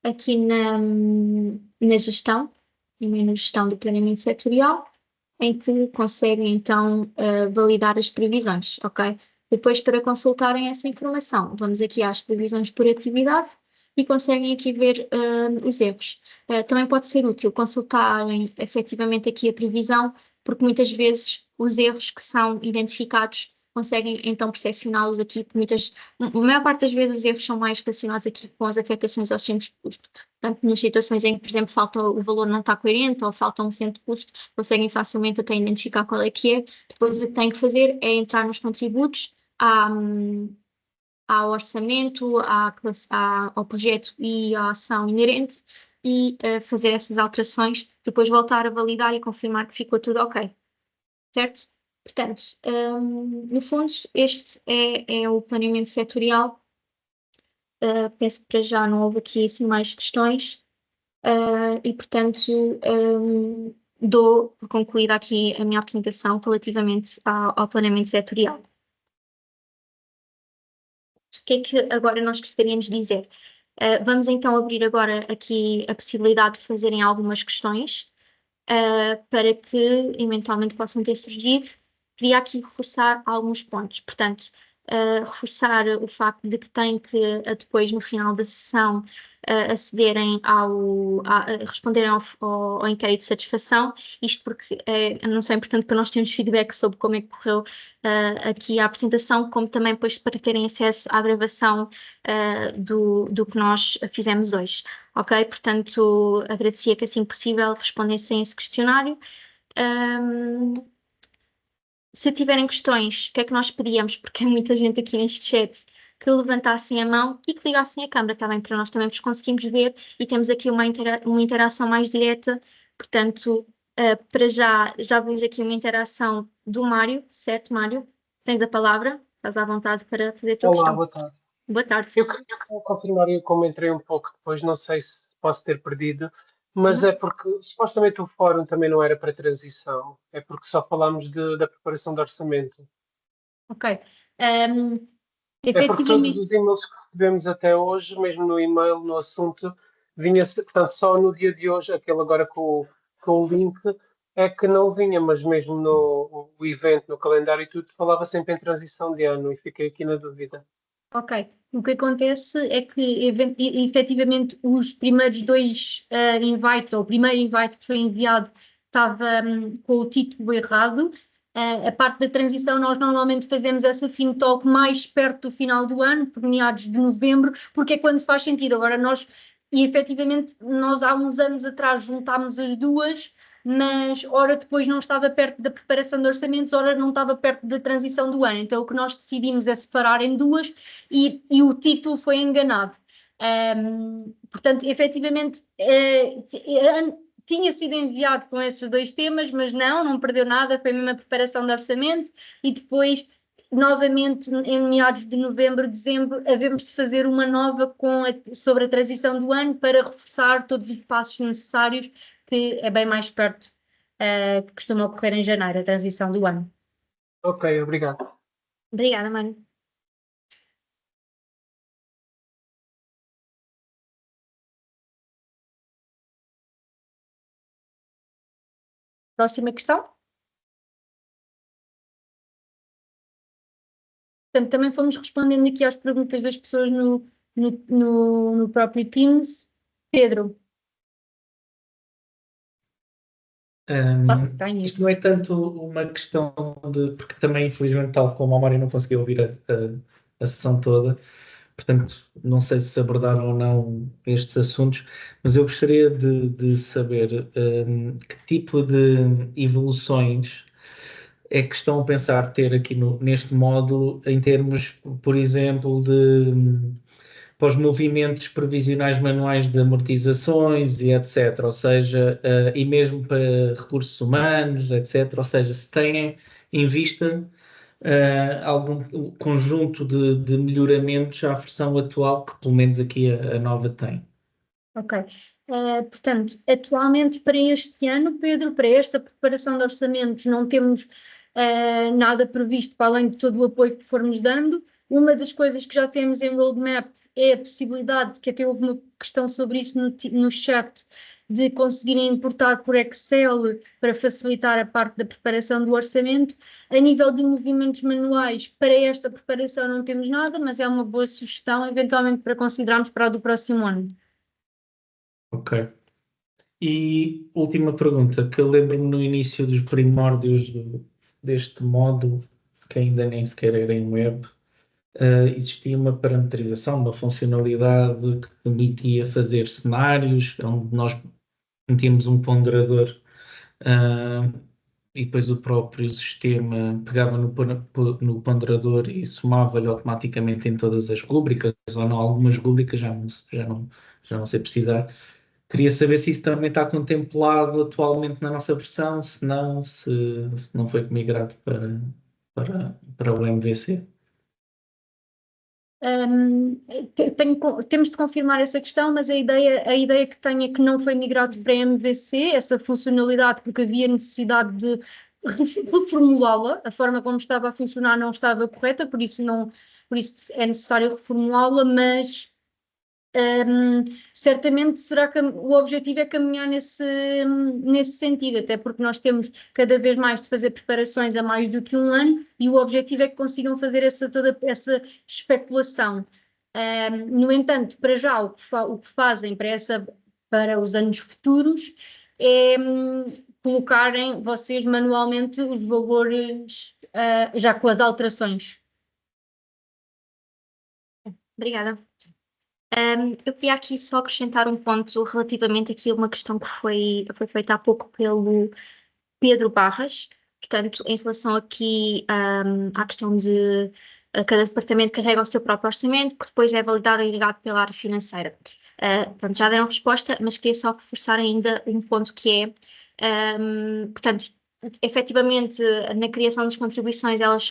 [SPEAKER 6] aqui na gestão, no menu gestão do planeamento setorial, em que conseguem então validar as previsões, ok? Depois, para consultarem essa informação, vamos aqui às previsões por atividade e conseguem aqui ver os erros. Também pode ser útil consultarem efetivamente aqui a previsão, porque muitas vezes os erros que são identificados conseguem então percepcioná-los aqui, a maior parte das vezes os erros são mais relacionados aqui com as afetações aos centros de custo. Portanto, nas situações em que, por exemplo, o valor não está coerente ou falta um centro de custo, conseguem facilmente até identificar qual é que é. Depois o que têm que fazer é entrar nos contributos, ao orçamento, ao projeto e à ação inerente e fazer essas alterações, depois voltar a validar e confirmar que ficou tudo ok. Certo? Portanto, no fundo, este é o planeamento setorial Penso que para já não houve aqui assim mais questões. E, portanto, dou por concluída aqui a minha apresentação relativamente ao planeamento setorial. O que é que agora nós gostaríamos de dizer? Vamos então abrir agora aqui a possibilidade de fazerem algumas questões, para que eventualmente possam ter surgido. Queria aqui reforçar alguns pontos. Portanto, reforçar o facto de que têm que depois, no final da sessão, acederem responderem ao inquérito de satisfação, isto porque não só é importante para nós termos feedback sobre como é que correu aqui a apresentação, como também depois para terem acesso à gravação do que nós fizemos hoje. Ok? Portanto, agradecia que assim que possível respondessem a esse questionário. Se tiverem questões, o que é que nós pedíamos? Porque é muita gente aqui neste chat, que levantassem a mão e que ligassem a câmara, está bem? Para nós também vos conseguimos ver e temos aqui uma interação mais direta. Portanto, para já vejo aqui uma interação do Mário, certo, Mário? Tens a palavra, estás à vontade para fazer a tua
[SPEAKER 7] Olá,
[SPEAKER 6] questão.
[SPEAKER 7] boa tarde.
[SPEAKER 6] Boa tarde.
[SPEAKER 7] Eu queria confirmar, eu como entrei um pouco depois, não sei se posso ter perdido, mas é porque supostamente o fórum também não era para transição, é porque só falámos da preparação do orçamento.
[SPEAKER 1] Ok.
[SPEAKER 7] É porque todos
[SPEAKER 1] Efetivamente,
[SPEAKER 7] os e-mails que recebemos até hoje, mesmo no e-mail, no assunto, vinha, portanto, só no dia de hoje, aquele agora com o link, é que não vinha, mas mesmo no o evento, no calendário e tudo, falava sempre em transição de ano e fiquei aqui na dúvida.
[SPEAKER 1] ok. O que acontece é que, efetivamente, os primeiros dois invites, ou o primeiro invite que foi enviado, estava com o título errado. A parte da transição, nós normalmente fazemos essa FinTalk mais perto do final do ano, por meados de novembro, porque é quando faz sentido. Agora, efetivamente, nós há uns anos atrás juntámos as duas, mas ora depois não estava perto da preparação de orçamentos, ora não estava perto da transição do ano. Então, o que nós decidimos é separar em duas e o título foi enganado. Portanto, efetivamente, tinha sido enviado com esses dois temas, mas não perdeu nada, foi a mesma preparação de orçamento e depois, novamente, em meados de novembro, dezembro, havemos de fazer uma nova sobre a transição do ano para reforçar todos os passos necessários, que é bem mais perto, que costuma ocorrer em janeiro, a transição do ano.
[SPEAKER 7] Ok, obrigado.
[SPEAKER 6] Obrigada, Mário.
[SPEAKER 1] Próxima questão. Portanto, também fomos respondendo aqui às perguntas das pessoas no próprio Teams. Pedro. Tem
[SPEAKER 8] Isto não é tanto uma questão de. Porque também, infelizmente, tal como a Mário não conseguiu ouvir a sessão toda, portanto, não sei se abordaram ou não estes assuntos, mas eu gostaria de saber que tipo de evoluções é que estão a pensar ter aqui neste módulo, em termos, por exemplo, para os movimentos previsionais manuais de amortizações e etc. Ou seja, e mesmo para recursos humanos, etc. Ou seja, se têm em vista algum conjunto de melhoramentos à versão atual que pelo menos aqui a nova tem.
[SPEAKER 1] Ok. Portanto, atualmente para este ano, Pedro, para esta preparação de orçamentos, não temos nada previsto para além de todo o apoio que formos dando. Uma das coisas que já temos em roadmap é a possibilidade, que até houve uma questão sobre isso no chat, de conseguirem importar por Excel para facilitar a parte da preparação do orçamento. A nível de movimentos manuais, para esta preparação não temos nada, mas é uma boa sugestão, eventualmente para considerarmos para a do próximo ano.
[SPEAKER 8] Ok. E última pergunta, que eu lembro-me no início dos primórdios deste módulo, que ainda nem sequer era em web, existia uma parametrização, uma funcionalidade que permitia fazer cenários, onde nós metíamos um ponderador e depois o próprio sistema pegava no ponderador e somava-lhe automaticamente em todas as rúbricas, ou não, algumas rúbricas já não sei precisar. Queria saber se isso também está contemplado atualmente na nossa versão, se não foi migrado para o MVC.
[SPEAKER 1] Temos de confirmar essa questão, mas a ideia que tenho é que não foi migrado para a MVC, essa funcionalidade, porque havia necessidade de reformulá-la. A forma como estava a funcionar não estava correta, por isso é necessário reformulá-la, mas certamente será que o objetivo é caminhar nesse sentido, até porque nós temos cada vez mais de fazer preparações a mais do que um ano e o objetivo é que consigam fazer toda essa especulação. No entanto, para já o que fazem para os anos futuros é colocarem vocês manualmente os valores já com as alterações.
[SPEAKER 6] Obrigada. Eu queria aqui só acrescentar um ponto relativamente aqui a uma questão que foi feita há pouco pelo Pedro Barras, portanto, em relação aqui à questão de cada departamento carrega o seu próprio orçamento, que depois é validado e ligado pela área financeira. Pronto, já deram resposta, mas queria só reforçar ainda um ponto que é, portanto, efetivamente, na criação das contribuições, elas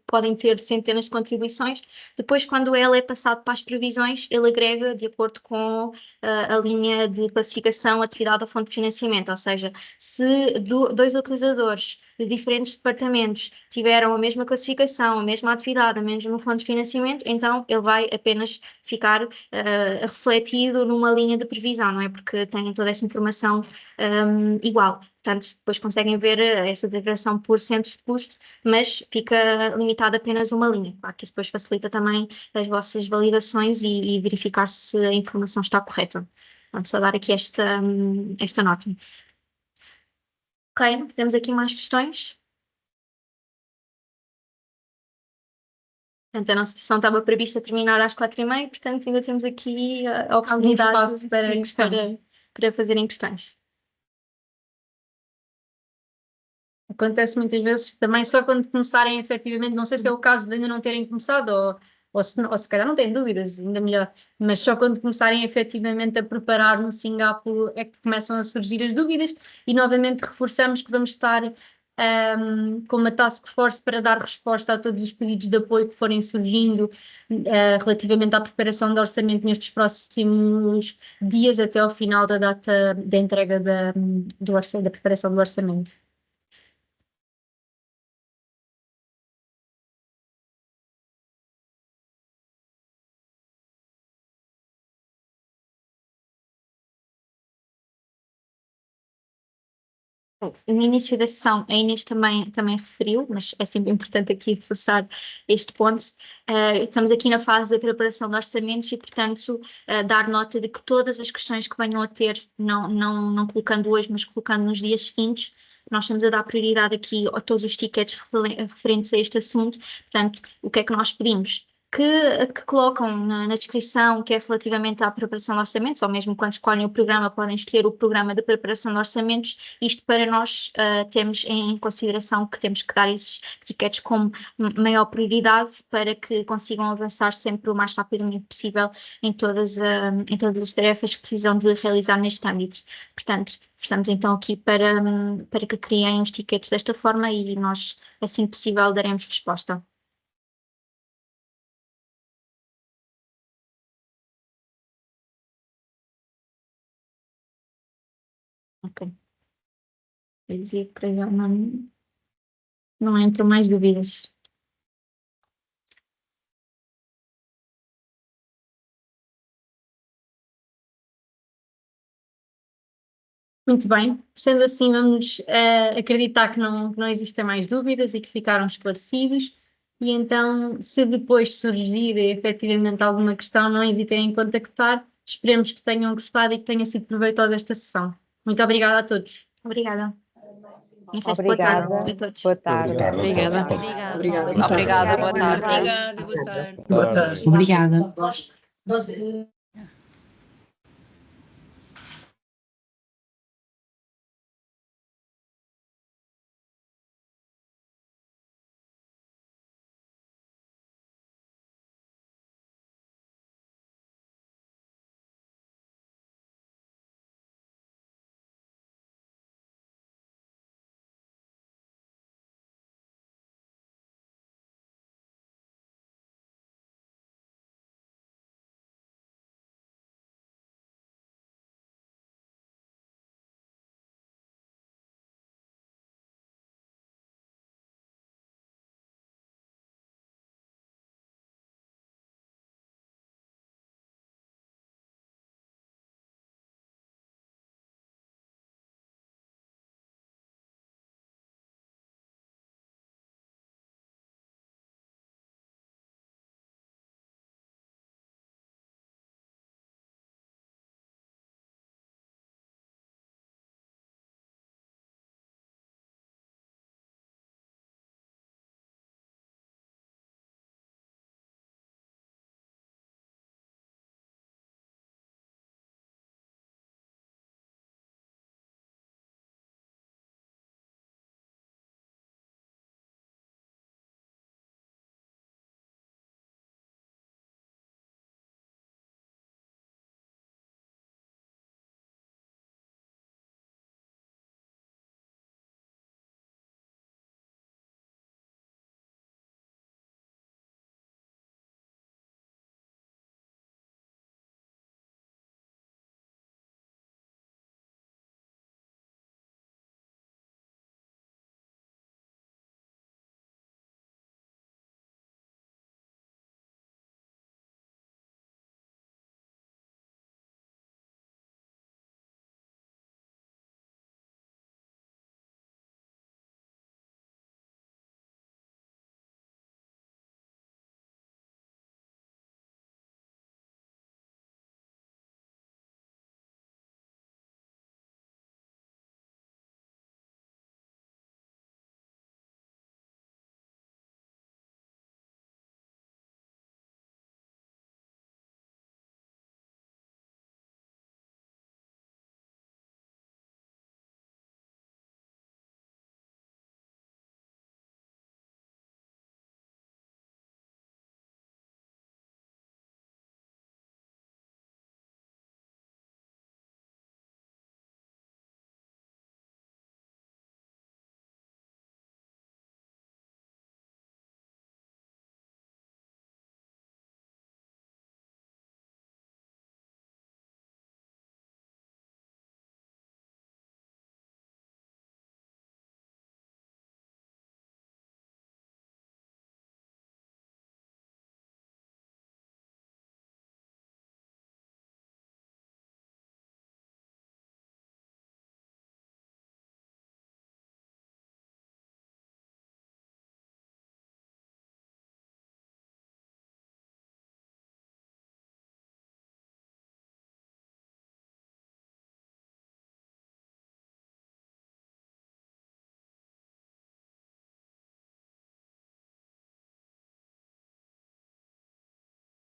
[SPEAKER 6] podem ter centenas de contribuições. Depois, quando ele é passado para as previsões, ele agrega de acordo com a linha de classificação, atividade ou fonte de financiamento. Ou seja, se dois utilizadores de diferentes departamentos tiveram a mesma classificação, a mesma atividade, a mesma fonte de financiamento, então ele vai apenas ficar refletido numa linha de previsão, não é? Porque tem toda essa informação igual. Portanto, depois conseguem ver essa degradação por centro de custo, mas fica limitado apenas uma linha. Claro que isso depois facilita também as vossas validações e verificar se a informação está correta. Vamos só dar aqui esta nota. Ok, temos aqui mais questões? Portanto, a nossa sessão estava prevista terminar às 4h30, portanto ainda temos aqui a oportunidade para fazerem questões.
[SPEAKER 1] Acontece muitas vezes também só quando começarem efetivamente, não sei se é o caso de ainda não terem começado ou se calhar não têm dúvidas, ainda melhor, mas só quando começarem efetivamente a preparar no Singapura é que começam a surgir as dúvidas e novamente reforçamos que vamos estar com uma task force para dar resposta a todos os pedidos de apoio que forem surgindo relativamente à preparação do orçamento nestes próximos dias até ao final da data da entrega da preparação do orçamento.
[SPEAKER 6] No início da sessão, a Inês também referiu, mas é sempre importante aqui reforçar este ponto. Estamos aqui na fase da preparação de orçamentos e, portanto, dar nota de que todas as questões que venham a ter, não colocando hoje, mas colocando nos dias seguintes, nós estamos a dar prioridade aqui a todos os tickets referentes a este assunto. Portanto, o que é que nós pedimos? Que colocam na descrição, que é relativamente à preparação de orçamentos, ou mesmo quando escolhem o programa, podem escolher o programa de preparação de orçamentos, isto para nós termos em consideração que temos que dar esses tickets como maior prioridade para que consigam avançar sempre o mais rapidamente possível em todas as tarefas que precisam de realizar neste âmbito. Portanto, forçamos então aqui para que criem os tickets desta forma e nós, assim que possível, daremos resposta. Ok. Eu diria que para já não entram mais dúvidas.
[SPEAKER 1] Muito bem, sendo assim, vamos acreditar que não existem mais dúvidas e que ficaram esclarecidos. E então, se depois surgir efetivamente alguma questão, não hesitem em contactar. Esperemos que tenham gostado e que tenha sido proveitosa esta sessão. Muito obrigada a todos.
[SPEAKER 6] Obrigada.
[SPEAKER 5] Obrigada.
[SPEAKER 6] Boa tarde a todos.
[SPEAKER 5] Boa tarde.
[SPEAKER 3] Obrigada.
[SPEAKER 4] Obrigada, boa tarde.
[SPEAKER 2] Obrigada, boa tarde.
[SPEAKER 3] Boa tarde.
[SPEAKER 9] Obrigada.